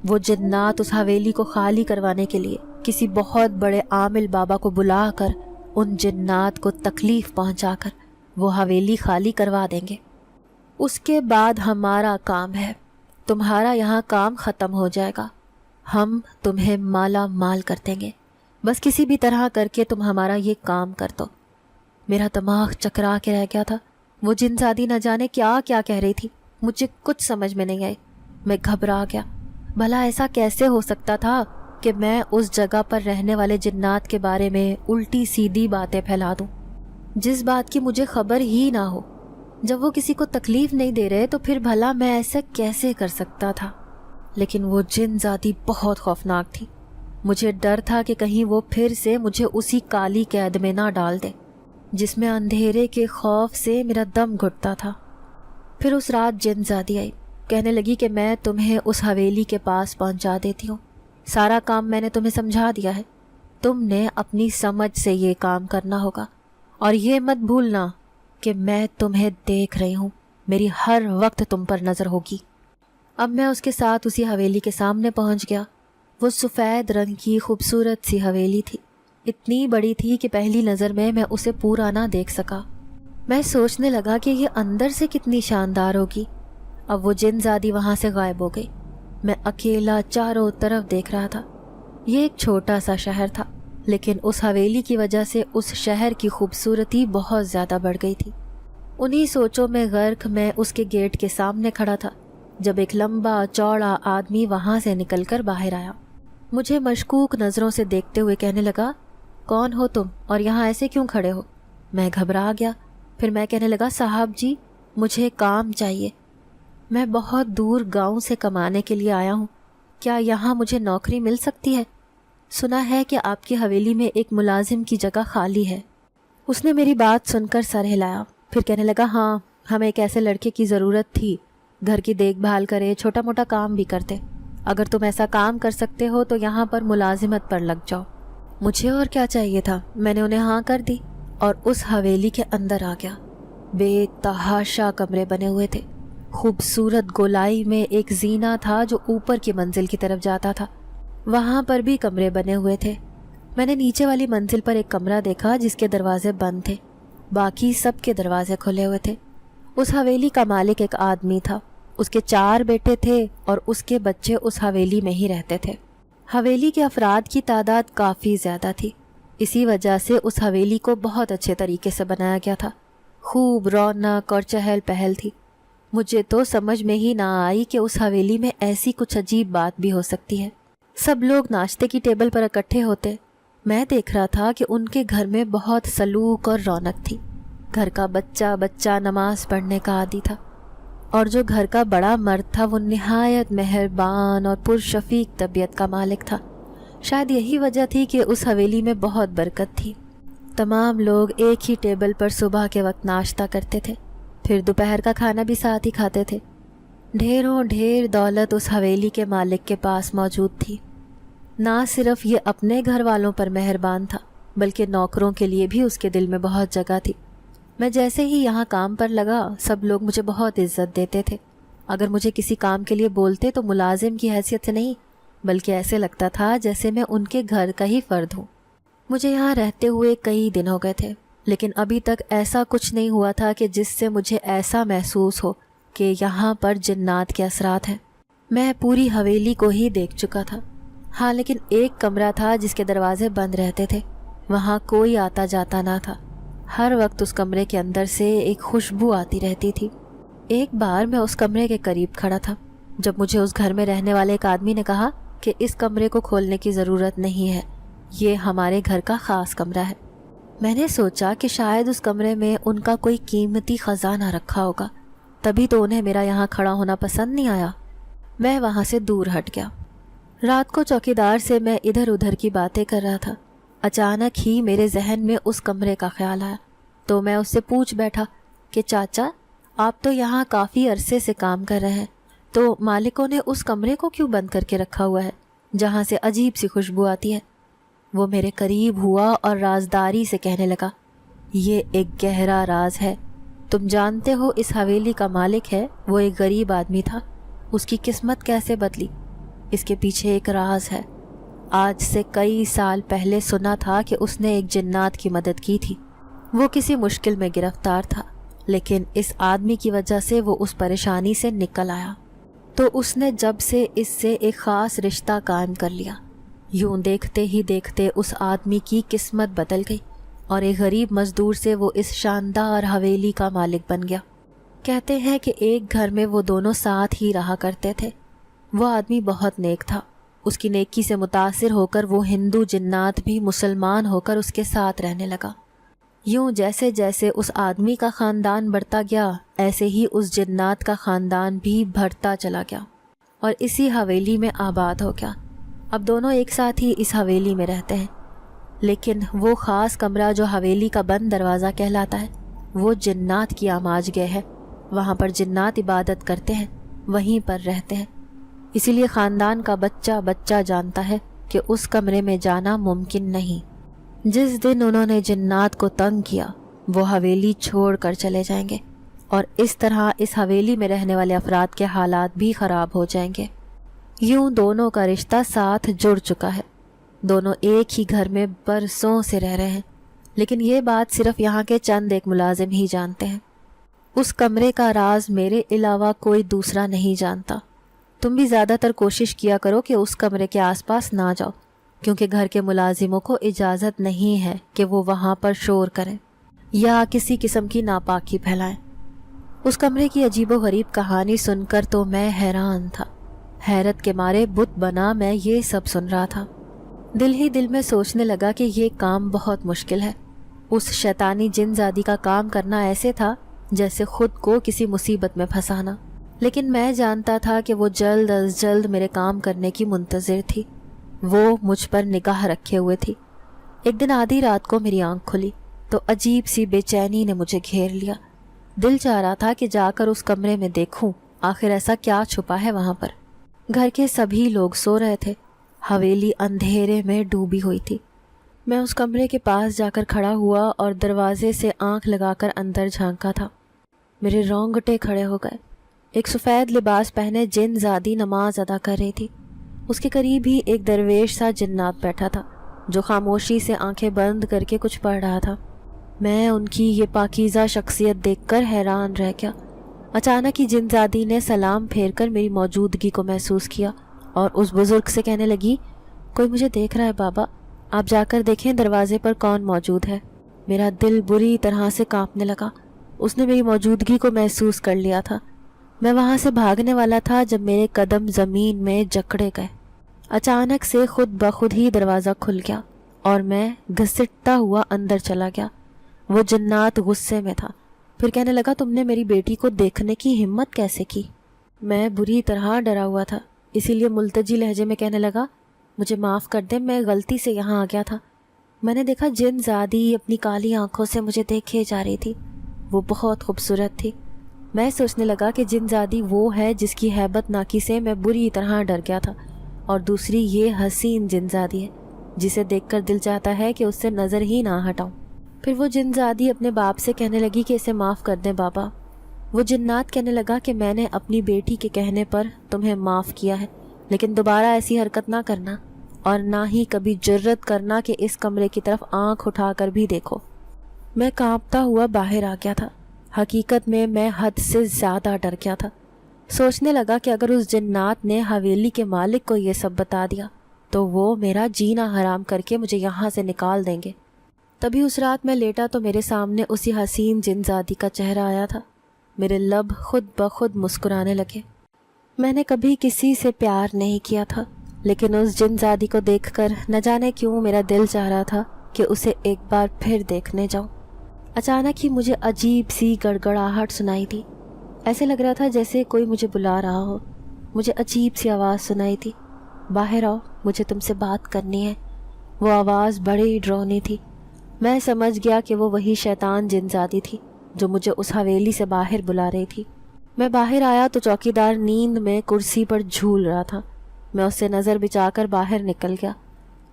وہ جنات اس حویلی کو خالی کروانے کے لیے کسی بہت بڑے عامل بابا کو بلا کر ان جنات کو تکلیف پہنچا کر وہ حویلی خالی کروا دیں گے۔ اس کے بعد ہمارا کام ہے، تمہارا یہاں کام ختم ہو جائے گا۔ ہم تمہیں مالا مال کر دیں گے، بس کسی بھی طرح کر کے تم ہمارا یہ کام کر دو۔ میرا دماغ چکرا کے رہ گیا تھا۔ وہ جن زادی نہ جانے کیا کیا کہہ رہی تھی، مجھے کچھ سمجھ میں نہیں آئی۔ میں گھبرا گیا۔ بھلا ایسا کیسے ہو سکتا تھا کہ میں اس جگہ پر رہنے والے جنات کے بارے میں الٹی سیدھی باتیں پھیلا دوں جس بات کی مجھے خبر ہی نہ ہو؟ جب وہ کسی کو تکلیف نہیں دے رہے تو پھر بھلا میں ایسا کیسے کر سکتا تھا؟ لیکن وہ جن ذاتی بہت خوفناک تھی۔ مجھے ڈر تھا کہ کہیں وہ پھر سے مجھے اسی کالی قید میں نہ ڈال دے جس میں اندھیرے کے خوف سے میرا دم گھٹتا تھا۔ پھر اس رات جن زادی آئی، کہنے لگی کہ میں تمہیں اس حویلی کے پاس پہنچا دیتی ہوں، سارا کام میں نے تمہیں سمجھا دیا ہے، تم نے اپنی سمجھ سے یہ کام کرنا ہوگا، اور یہ مت بھولنا کہ میں تمہیں دیکھ رہی ہوں، میری ہر وقت تم پر نظر ہوگی۔ اب میں اس کے ساتھ اسی حویلی کے سامنے پہنچ گیا۔ وہ سفید رنگ کی خوبصورت سی حویلی تھی، اتنی بڑی تھی کہ پہلی نظر میں اسے پورا نہ دیکھ سکا۔ میں سوچنے لگا کہ یہ اندر سے کتنی شاندار ہوگی۔ اب وہ جن زادی وہاں سے غائب ہو گئی۔ میں اکیلا چاروں طرف دیکھ رہا تھا۔ یہ ایک چھوٹا سا شہر تھا، لیکن اس حویلی کی وجہ سے اس شہر کی خوبصورتی بہت زیادہ بڑھ گئی تھی۔ انہی سوچوں میں غرق میں اس کے گیٹ کے سامنے کھڑا تھا جب ایک لمبا چوڑا آدمی وہاں سے نکل کر باہر آیا۔ مجھے مشکوک نظروں سے دیکھتے ہوئے کہنے لگا، کون ہو تم اور یہاں ایسے کیوں کھڑے ہو؟ میں گھبرا گیا۔ پھر میں کہنے لگا، صاحب جی مجھے کام چاہیے، میں بہت دور گاؤں سے کمانے کے لیے آیا ہوں، کیا یہاں مجھے نوکری مل سکتی ہے؟ سنا ہے کہ آپ کی حویلی میں ایک ملازم کی جگہ خالی ہے۔ اس نے میری بات سن کر سر ہلایا، پھر کہنے لگا، ہاں ہمیں ایک ایسے لڑکے کی ضرورت تھی، گھر کی دیکھ بھال کرے، چھوٹا موٹا کام بھی کرتے، اگر تم ایسا کام کر سکتے ہو تو یہاں پر ملازمت پر لگ جاؤ۔ مجھے اور کیا چاہیے تھا، میں نے انہیں ہاں کر دی اور اس حویلی کے اندر آ گیا۔ بے تحاشا کمرے بنے ہوئے تھے، خوبصورت گولائی میں ایک زینہ تھا جو اوپر کی منزل کی طرف جاتا تھا، وہاں پر بھی کمرے بنے ہوئے تھے۔ میں نے نیچے والی منزل پر ایک کمرہ دیکھا جس کے دروازے بند تھے، باقی سب کے دروازے کھلے ہوئے تھے۔ اس حویلی کا مالک ایک آدمی تھا، اس کے 4 بیٹے تھے اور اس کے بچے اس حویلی میں ہی رہتے تھے۔ حویلی کے افراد کی تعداد کافی زیادہ تھی، اسی وجہ سے اس حویلی کو بہت اچھے طریقے سے بنایا گیا تھا، خوب رونق اور چہل پہل تھی۔ مجھے تو سمجھ میں ہی نہ آئی کہ اس حویلی میں ایسی کچھ عجیب بات بھی ہو سکتی ہے۔ سب لوگ ناشتے کی ٹیبل پر اکٹھے ہوتے، میں دیکھ رہا تھا کہ ان کے گھر میں بہت سلوک اور رونق تھی۔ گھر کا بچہ بچہ نماز پڑھنے کا عادی تھا، اور جو گھر کا بڑا مرد تھا وہ نہایت مہربان اور پرشفیق طبیعت کا مالک تھا۔ شاید یہی وجہ تھی کہ اس حویلی میں بہت برکت تھی۔ تمام لوگ ایک ہی ٹیبل پر صبح کے وقت ناشتہ کرتے تھے، پھر دوپہر کا کھانا بھی ساتھ ہی کھاتے تھے۔ ڈھیروں ڈھیر دولت اس حویلی کے مالک کے پاس موجود تھی۔ نہ صرف یہ اپنے گھر والوں پر مہربان تھا بلکہ نوکروں کے لیے بھی اس کے دل میں بہت جگہ تھی۔ میں جیسے ہی یہاں کام پر لگا سب لوگ مجھے بہت عزت دیتے تھے۔ اگر مجھے کسی کام کے لیے بولتے تو ملازم کی حیثیت سے نہیں، بلکہ ایسے لگتا تھا جیسے میں ان کے گھر کا ہی فرد ہوں۔ مجھے یہاں رہتے ہوئے کئی دن ہو گئے تھے، لیکن ابھی تک ایسا کچھ نہیں ہوا تھا کہ جس سے مجھے ایسا محسوس ہو کہ یہاں پر جنات کے اثرات ہیں۔ میں پوری حویلی کو ہی دیکھ چکا تھا، ہاں لیکن ایک کمرہ تھا جس کے دروازے بند رہتے تھے، وہاں کوئی آتا جاتا نہ تھا۔ ہر وقت اس کمرے کے اندر سے ایک خوشبو آتی رہتی تھی۔ ایک بار میں اس کمرے کے قریب کھڑا تھا جب مجھے اس گھر میں رہنے والے ایک آدمی نے کہا کہ اس کمرے کو کھولنے کی ضرورت نہیں ہے، یہ ہمارے گھر کا خاص کمرہ ہے۔ میں نے سوچا کہ شاید اس کمرے میں ان کا کوئی قیمتی خزانہ رکھا ہوگا، تبھی تو انہیں میرا یہاں کھڑا ہونا پسند نہیں آیا۔ میں وہاں سے دور ہٹ گیا۔ رات کو چوکیدار سے میں ادھر ادھر کی باتیں کر رہا تھا۔ اچانک ہی میرے ذہن میں اس کمرے کا خیال آیا تو میں اس سے پوچھ بیٹھا کہ چاچا، آپ تو یہاں کافی عرصے سے کام کر رہے ہیں، تو مالکوں نے اس کمرے کو کیوں بند کر کے رکھا ہوا ہے جہاں سے عجیب سی خوشبو آتی ہے؟ وہ میرے قریب ہوا اور رازداری سے کہنے لگا، یہ ایک گہرا راز ہے۔ تم جانتے ہو اس حویلی کا مالک ہے وہ ایک غریب آدمی تھا، اس کی قسمت کیسے بدلی؟ اس کے پیچھے ایک راز ہے۔ آج سے کئی سال پہلے سنا تھا کہ اس نے ایک جنات کی مدد کی تھی۔ وہ کسی مشکل میں گرفتار تھا، لیکن اس آدمی کی وجہ سے وہ اس پریشانی سے نکل آیا، تو اس نے جب سے اس سے ایک خاص رشتہ قائم کر لیا۔ یوں دیکھتے ہی دیکھتے اس آدمی کی قسمت بدل گئی اور ایک غریب مزدور سے وہ اس شاندار حویلی کا مالک بن گیا۔ کہتے ہیں کہ ایک گھر میں وہ دونوں ساتھ ہی رہا کرتے تھے۔ وہ آدمی بہت نیک تھا۔ اس کی نیکی سے متاثر ہو کر وہ ہندو جنات بھی مسلمان ہو کر اس کے ساتھ رہنے لگا۔ یوں جیسے جیسے اس آدمی کا خاندان بڑھتا گیا، ایسے ہی اس جنات کا خاندان بھی بڑھتا چلا گیا اور اسی حویلی میں آباد ہو گیا۔ اب دونوں ایک ساتھ ہی اس حویلی میں رہتے ہیں، لیکن وہ خاص کمرہ جو حویلی کا بند دروازہ کہلاتا ہے وہ جنات کی آماج گئے ہے۔ وہاں پر جنات عبادت کرتے ہیں، وہیں پر رہتے ہیں۔ اسی لیے خاندان کا بچہ بچہ جانتا ہے کہ اس کمرے میں جانا ممکن نہیں۔ جس دن انہوں نے جنات کو تنگ کیا وہ حویلی چھوڑ کر چلے جائیں گے، اور اس طرح اس حویلی میں رہنے والے افراد کے حالات بھی خراب ہو جائیں گے۔ یوں دونوں کا رشتہ ساتھ جڑ چکا ہے۔ دونوں ایک ہی گھر میں برسوں سے رہ رہے ہیں، لیکن یہ بات صرف یہاں کے چند ایک ملازم ہی جانتے ہیں۔ اس کمرے کا راز میرے علاوہ کوئی دوسرا نہیں جانتا۔ تم بھی زیادہ تر کوشش کیا کرو کہ اس کمرے کے آس پاس نہ جاؤ، کیونکہ گھر کے ملازموں کو اجازت نہیں ہے کہ وہ وہاں پر شور کریں یا کسی قسم کی ناپاکی پھیلائیں۔ اس کمرے کی عجیب و غریب کہانی سن کر تو میں حیران تھا۔ حیرت کے مارے بت بنا میں یہ سب سن رہا تھا۔ دل ہی دل میں سوچنے لگا کہ یہ کام بہت مشکل ہے۔ اس شیطانی جن زادی کا کام کرنا ایسے تھا جیسے خود کو کسی مصیبت میں پھنسانا، لیکن میں جانتا تھا کہ وہ جلد از جلد میرے کام کرنے کی منتظر تھی۔ وہ مجھ پر نگاہ رکھے ہوئے تھی۔ ایک دن آدھی رات کو میری آنکھ کھلی تو عجیب سی بے چینی نے مجھے گھیر لیا۔ دل چاہ رہا تھا کہ جا کر اس کمرے میں دیکھوں آخر ایسا کیا چھپا ہے وہاں پر۔ گھر کے سبھی لوگ سو رہے تھے، حویلی اندھیرے میں ڈوبی ہوئی تھی۔ میں اس کمرے کے پاس جا کر کھڑا ہوا اور دروازے سے آنکھ لگا کر اندر جھانکا تھا۔ میرے رونگٹے کھڑے ہو گئے۔ ایک سفید لباس پہنے جن زادی نماز ادا کر رہی تھی۔ اس کے قریب ہی ایک درویش سا جنات بیٹھا تھا جو خاموشی سے آنکھیں بند کر کے کچھ پڑھ رہا تھا۔ میں ان کی یہ پاکیزہ شخصیت دیکھ کر حیران رہ گیا۔ اچانک ہی جن زادی نے سلام پھیر کر میری موجودگی کو محسوس کیا اور اس بزرگ سے کہنے لگی، کوئی مجھے دیکھ رہا ہے بابا، آپ جا کر دیکھیں دروازے پر کون موجود ہے۔ میرا دل بری طرح سے کانپنے لگا۔ اس نے میری موجودگی کو محسوس کر لیا تھا۔ میں وہاں سے بھاگنے والا تھا جب میرے قدم زمین میں جکڑے گئے۔ اچانک سے خود بخود ہی دروازہ کھل گیا اور میں گھسٹتا ہوا اندر چلا گیا۔ وہ جنات غصے میں تھا، پھر کہنے لگا، تم نے میری بیٹی کو دیکھنے کی ہمت کیسے کی؟ میں بری طرح ڈرا ہوا تھا، اسی لیے ملتجی لہجے میں کہنے لگا، مجھے معاف کر دے، میں غلطی سے یہاں آ گیا تھا۔ میں نے دیکھا جن زادی اپنی کالی آنکھوں سے مجھے دیکھے جا رہی تھی۔ وہ بہت خوبصورت تھی۔ میں سوچنے لگا کہ جن زادی وہ ہے جس کی ہیبت ناکی سے میں بری طرح ڈر گیا تھا، اور دوسری یہ حسین جن زادی ہے جسے دیکھ کر دل چاہتا ہے کہ اس سے نظر ہی نہ ہٹاؤں۔ پھر وہ جن زادی اپنے باپ سے کہنے لگی کہ اسے معاف کر دیں بابا۔ وہ جنات کہنے لگا کہ میں نے اپنی بیٹی کے کہنے پر تمہیں معاف کیا ہے، لیکن دوبارہ ایسی حرکت نہ کرنا اور نہ ہی کبھی جرت کرنا کہ اس کمرے کی طرف آنکھ اٹھا کر بھی دیکھو۔ میں کانپتا ہوا باہر آ گیا تھا۔ حقیقت میں میں حد سے زیادہ ڈر گیا تھا۔ سوچنے لگا کہ اگر اس جنات نے حویلی کے مالک کو یہ سب بتا دیا تو وہ میرا جینا حرام کر کے مجھے یہاں سے نکال دیں گے۔ تبھی اس رات میں لیٹا تو میرے سامنے اسی حسین جن زادی کا چہرہ آیا تھا۔ میرے لب خود بخود مسکرانے لگے۔ میں نے کبھی کسی سے پیار نہیں کیا تھا، لیکن اس جن زادی کو دیکھ کر نہ جانے کیوں میرا دل چاہ رہا تھا کہ اسے ایک بار پھر دیکھنے جاؤں۔ اچانک ہی مجھے عجیب سی گڑگڑاہٹ سنائی دی۔ ایسے لگ رہا تھا جیسے کوئی مجھے بلا رہا ہو۔ مجھے عجیب سی آواز سنائی تھی، باہر آؤ، مجھے تم سے بات کرنی ہے۔ وہ آواز بڑی ڈراؤنی تھی۔ میں سمجھ گیا کہ وہ وہی شیطان جن زادی تھی جو مجھے اس حویلی سے باہر بلا رہی تھی۔ میں باہر آیا تو چوکیدار نیند میں کرسی پر جھول رہا تھا۔ میں اس سے نظر بچا کر باہر نکل گیا۔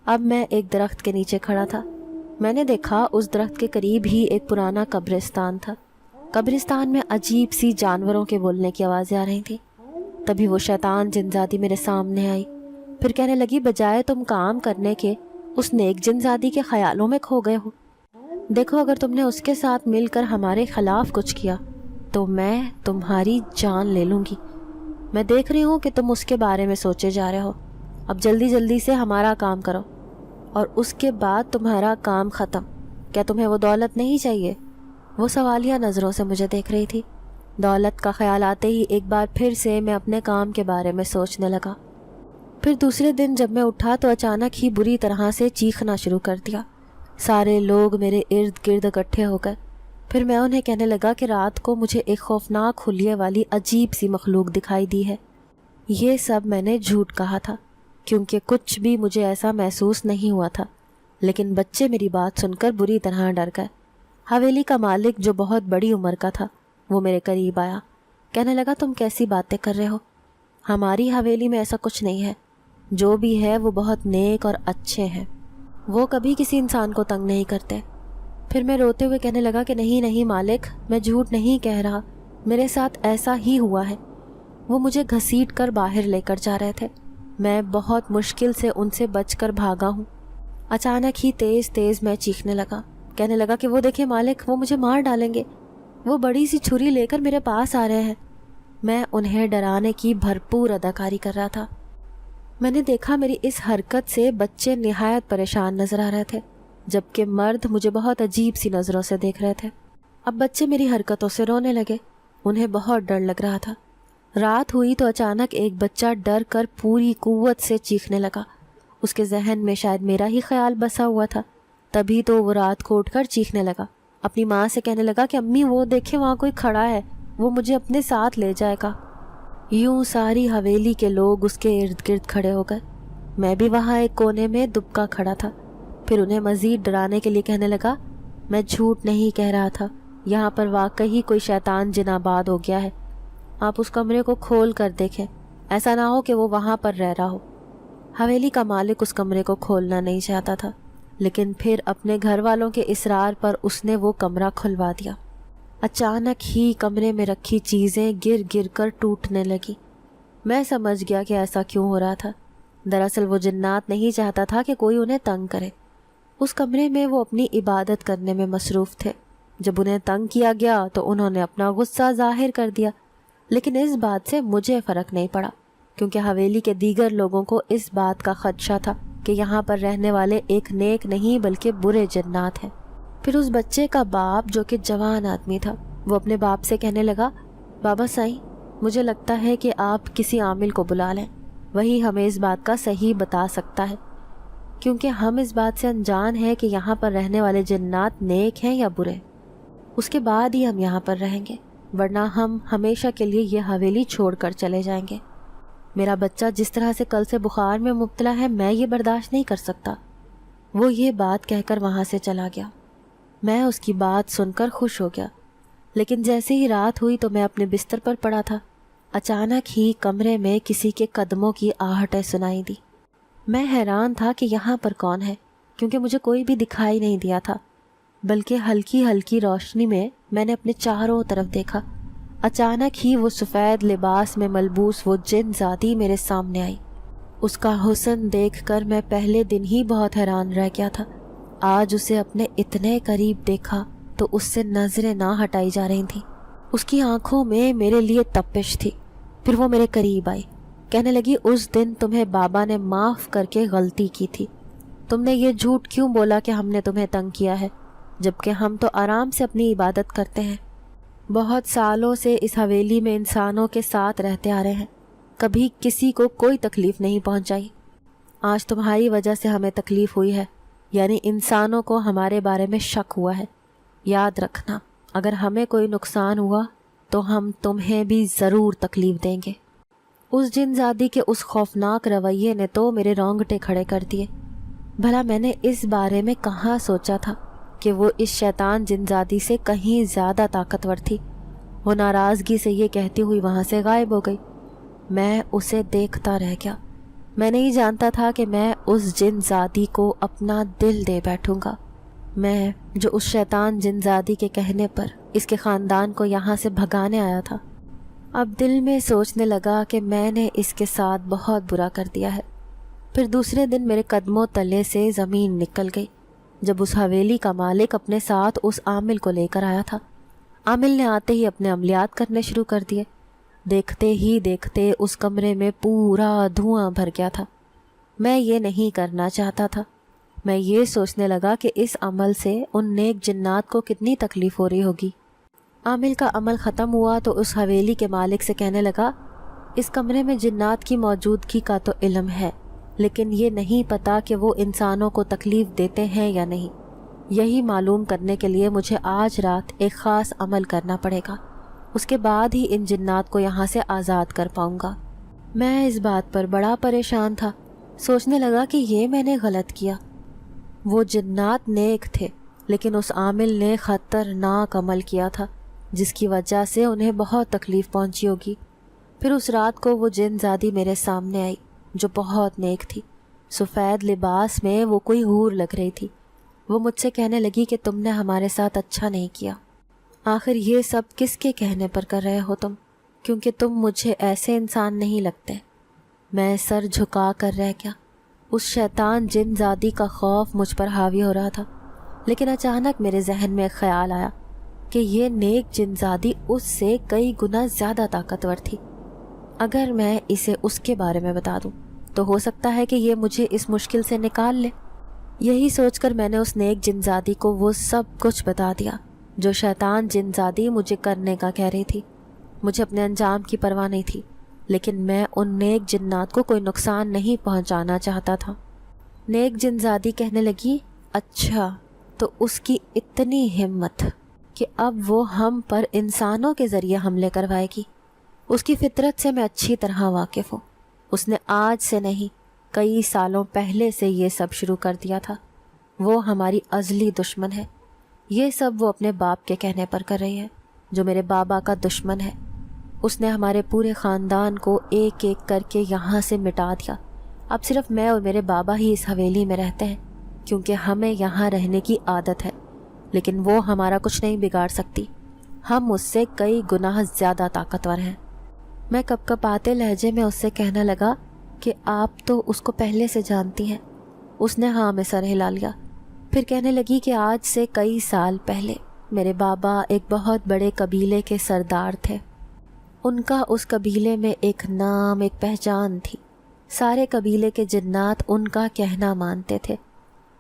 اب میں ایک درخت کے نیچے کھڑا تھا۔ میں نے دیکھا اس درخت کے قریب ہی ایک پرانا قبرستان تھا۔ قبرستان میں عجیب سی جانوروں کے بولنے کی آوازیں آ رہی تھیں۔ تبھی وہ شیطان جنزادی میرے سامنے آئی، پھر کہنے لگی بجائے تم کام کرنے کے اس نیک جنزادی کے خیالوں میں کھو گئے ہو۔ دیکھو اگر تم نے اس کے ساتھ مل کر ہمارے خلاف کچھ کیا تو میں تمہاری جان لے لوں گی۔ میں دیکھ رہی ہوں کہ تم اس کے بارے میں سوچے جا رہے ہو۔ اب جلدی جلدی سے ہمارا کام کرو اور اس کے بعد تمہارا کام ختم۔ کیا تمہیں وہ دولت نہیں چاہیے؟ وہ سوالیہ نظروں سے مجھے دیکھ رہی تھی۔ دولت کا خیال آتے ہی ایک بار پھر سے میں اپنے کام کے بارے میں سوچنے لگا۔ پھر دوسرے دن جب میں اٹھا تو اچانک ہی بری طرح سے چیخنا شروع کر دیا۔ سارے لوگ میرے ارد گرد اکٹھے ہو گئے۔ پھر میں انہیں کہنے لگا کہ رات کو مجھے ایک خوفناک حلیے والی عجیب سی مخلوق دکھائی دی ہے۔ یہ سب میں نے جھوٹ کہا تھا کیونکہ کچھ بھی مجھے ایسا محسوس نہیں ہوا تھا، لیکن بچے میری بات سن کر بری طرح ڈر گئے۔ حویلی کا مالک جو بہت بڑی عمر کا تھا وہ میرے قریب آیا، کہنے لگا تم کیسی باتیں کر رہے ہو؟ ہماری حویلی میں ایسا کچھ نہیں ہے، جو بھی ہے وہ بہت نیک اور اچھے ہیں، وہ کبھی کسی انسان کو تنگ نہیں کرتے۔ پھر میں روتے ہوئے کہنے لگا کہ نہیں نہیں مالک، میں جھوٹ نہیں کہہ رہا، میرے ساتھ ایسا ہی ہوا ہے۔ وہ مجھے گھسیٹ کر باہر لے کر جا رہے تھے۔ میں بہت مشکل سے ان سے بچ کر بھاگا ہوں۔ اچانک ہی تیز تیز میں چیخنے لگا، کہنے لگا کہ وہ دیکھیں مالک، وہ مجھے مار ڈالیں گے، وہ بڑی سی چھری لے کر میرے پاس آ رہے ہیں۔ میں انہیں ڈرانے کی بھرپور اداکاری کر رہا تھا۔ میں نے دیکھا میری اس حرکت سے بچے نہایت پریشان نظر آ رہے تھے، جبکہ مرد مجھے بہت عجیب سی نظروں سے دیکھ رہے تھے۔ اب بچے میری حرکتوں سے رونے لگے، انہیں بہت ڈر لگ رہا تھا۔ رات ہوئی تو اچانک ایک بچہ ڈر کر پوری قوت سے چیخنے لگا۔ اس کے ذہن میں شاید میرا ہی خیال بسا ہوا تھا، تبھی تو وہ رات کو اٹھ کر چیخنے لگا۔ اپنی ماں سے کہنے لگا کہ امی وہ دیکھیں وہاں کوئی کھڑا ہے، وہ مجھے اپنے ساتھ لے جائے گا۔ یوں ساری حویلی کے لوگ اس کے ارد گرد کھڑے ہو گئے۔ میں بھی وہاں ایک کونے میں دبکا کھڑا تھا۔ پھر انہیں مزید ڈرانے کے لیے کہنے لگا، میں جھوٹ نہیں کہہ رہا تھا، یہاں پر واقعی کوئی شیطان جن آباد ہو گیا ہے، آپ اس کمرے کو کھول کر دیکھیں، ایسا نہ ہو کہ وہ وہاں پر رہ رہا ہو۔ حویلی کا مالک اس کمرے کو کھولنا نہیں چاہتا تھا، لیکن پھر اپنے گھر والوں کے اصرار پر اس نے وہ کمرہ کھلوا دیا۔ اچانک ہی کمرے میں رکھی چیزیں گر گر کر ٹوٹنے لگی۔ میں سمجھ گیا کہ ایسا کیوں ہو رہا تھا۔ دراصل وہ جنات نہیں چاہتا تھا کہ کوئی انہیں تنگ کرے۔ اس کمرے میں وہ اپنی عبادت کرنے میں مصروف تھے۔ جب انہیں تنگ کیا گیا تو انہوں نے اپنا غصہ ظاہر کر دیا، لیکن اس بات سے مجھے فرق نہیں پڑا، کیونکہ حویلی کے دیگر لوگوں کو اس بات کا خدشہ تھا کہ یہاں پر رہنے والے ایک نیک نہیں بلکہ برے جنات ہیں۔ پھر اس بچے کا باپ جو کہ جوان آدمی تھا، وہ اپنے باپ سے کہنے لگا، بابا سائیں، مجھے لگتا ہے کہ آپ کسی عامل کو بلا لیں، وہی ہمیں اس بات کا صحیح بتا سکتا ہے، کیونکہ ہم اس بات سے انجان ہیں کہ یہاں پر رہنے والے جنات نیک ہیں یا برے۔ اس کے بعد ہی ہم یہاں پر رہیں گے، ورنہ ہم ہمیشہ کے لیے یہ حویلی چھوڑ کر چلے جائیں گے۔ میرا بچہ جس طرح سے کل سے بخار میں مبتلا ہے، میں یہ برداشت نہیں کر سکتا۔ وہ یہ بات کہہ کر وہاں سے چلا گیا۔ میں اس کی بات سن کر خوش ہو گیا، لیکن جیسے ہی رات ہوئی تو میں اپنے بستر پر پڑا تھا، اچانک ہی کمرے میں کسی کے قدموں کی آہٹیں سنائی دی۔ میں حیران تھا کہ یہاں پر کون ہے، کیونکہ مجھے کوئی بھی دکھائی نہیں دیا تھا، بلکہ ہلکی ہلکی روشنی میں میں نے اپنے چاروں طرف دیکھا۔ اچانک ہی وہ سفید لباس میں ملبوس وہ جن ذاتی میرے سامنے آئی۔ اس کا حسن دیکھ کر میں پہلے دن ہی بہت حیران رہ گیا تھا، آج اسے اپنے اتنے قریب دیکھا تو اس سے نظریں نہ ہٹائی جا رہی تھیں۔ اس کی آنکھوں میں میرے لیے تپش تھی۔ پھر وہ میرے قریب آئی، کہنے لگی، اس دن تمہیں بابا نے معاف کر کے غلطی کی تھی، تم نے یہ جھوٹ کیوں بولا کہ ہم نے تمہیں تنگ کیا ہے، جبکہ ہم تو آرام سے اپنی عبادت کرتے ہیں۔ بہت سالوں سے اس حویلی میں انسانوں کے ساتھ رہتے آ رہے ہیں، کبھی کسی کو کوئی تکلیف نہیں پہنچائی۔ آج تمہاری وجہ سے ہمیں تکلیف ہوئی ہے، یعنی انسانوں کو ہمارے بارے میں شک ہوا ہے۔ یاد رکھنا، اگر ہمیں کوئی نقصان ہوا تو ہم تمہیں بھی ضرور تکلیف دیں گے۔ اس جن زادی کے اس خوفناک رویے نے تو میرے رونگٹے کھڑے کر دیے۔ بھلا میں نے اس بارے میں کہاں سوچا تھا کہ وہ اس شیطان جن زادی سے کہیں زیادہ طاقتور تھی۔ وہ ناراضگی سے یہ کہتی ہوئی وہاں سے غائب ہو گئی۔ میں اسے دیکھتا رہ گیا۔ میں نہیں جانتا تھا کہ میں اس جن زادی کو اپنا دل دے بیٹھوں گا، میں جو اس شیطان جن زادی کے کہنے پر اس کے خاندان کو یہاں سے بھگانے آیا تھا۔ اب دل میں سوچنے لگا کہ میں نے اس کے ساتھ بہت برا کر دیا ہے۔ پھر دوسرے دن میرے قدموں تلے سے زمین نکل گئی جب اس حویلی کا مالک اپنے ساتھ اس عامل کو لے کر آیا تھا۔ عامل نے آتے ہی اپنے عملیات کرنے شروع کر دیے۔ دیکھتے ہی دیکھتے اس کمرے میں پورا دھواں بھر گیا تھا۔ میں یہ نہیں کرنا چاہتا تھا۔ میں یہ سوچنے لگا کہ اس عمل سے ان نیک جنات کو کتنی تکلیف ہو رہی ہوگی۔ عامل کا عمل ختم ہوا تو اس حویلی کے مالک سے کہنے لگا، اس کمرے میں جنات کی موجودگی کا تو علم ہے، لیکن یہ نہیں پتا کہ وہ انسانوں کو تکلیف دیتے ہیں یا نہیں۔ یہی معلوم کرنے کے لیے مجھے آج رات ایک خاص عمل کرنا پڑے گا، اس کے بعد ہی ان جنات کو یہاں سے آزاد کر پاؤں گا۔ میں اس بات پر بڑا پریشان تھا۔ سوچنے لگا کہ یہ میں نے غلط کیا۔ وہ جنات نیک تھے، لیکن اس عامل نے خطرناک عمل کیا تھا جس کی وجہ سے انہیں بہت تکلیف پہنچی ہوگی۔ پھر اس رات کو وہ جن زادی میرے سامنے آئی جو بہت نیک تھی۔ سفید لباس میں وہ کوئی حور لگ رہی تھی۔ وہ مجھ سے کہنے لگی کہ تم نے ہمارے ساتھ اچھا نہیں کیا۔ آخر یہ سب کس کے کہنے پر کر رہے ہو تم؟ کیونکہ تم مجھے ایسے انسان نہیں لگتے۔ میں سر جھکا کر رہ گیا۔ اس شیطان جن زادی کا خوف مجھ پر حاوی ہو رہا تھا، لیکن اچانک میرے ذہن میں ایک خیال آیا کہ یہ نیک جن زادی اس سے کئی گنا زیادہ طاقتور تھی۔ اگر میں اسے اس کے بارے میں بتا دوں تو ہو سکتا ہے کہ یہ مجھے اس مشکل سے نکال لے۔ یہی سوچ کر میں نے اس نیک جن زادی کو وہ سب کچھ بتا دیا جو شیطان جن زادی مجھے کرنے کا کہہ رہی تھی۔ مجھے اپنے انجام کی پرواہ نہیں تھی، لیکن میں ان نیک جنات کو کوئی نقصان نہیں پہنچانا چاہتا تھا۔ نیک جن زادی کہنے لگی، اچھا تو اس کی اتنی ہمت کہ اب وہ ہم پر انسانوں کے ذریعے حملے کروائے گی۔ اس کی فطرت سے میں اچھی طرح واقف ہوں۔ اس نے آج سے نہیں کئی سالوں پہلے سے یہ سب شروع کر دیا تھا۔ وہ ہماری ازلی دشمن ہے۔ یہ سب وہ اپنے باپ کے کہنے پر کر رہی ہے جو میرے بابا کا دشمن ہے۔ اس نے ہمارے پورے خاندان کو ایک ایک کر کے یہاں سے مٹا دیا۔ اب صرف میں اور میرے بابا ہی اس حویلی میں رہتے ہیں کیونکہ ہمیں یہاں رہنے کی عادت ہے، لیکن وہ ہمارا کچھ نہیں بگاڑ سکتی۔ ہم اس سے کئی گنا زیادہ طاقتور ہیں۔ میں کپ کپ آتے لہجے میں اس سے کہنے لگا کہ آپ تو اس کو پہلے سے جانتی ہیں۔ اس نے ہاں میں سر ہلا لیا۔ پھر کہنے لگی کہ آج سے کئی سال پہلے میرے بابا ایک بہت بڑے قبیلے کے سردار تھے۔ ان کا اس قبیلے میں ایک نام، ایک پہچان تھی۔ سارے قبیلے کے جنات ان کا کہنا مانتے تھے،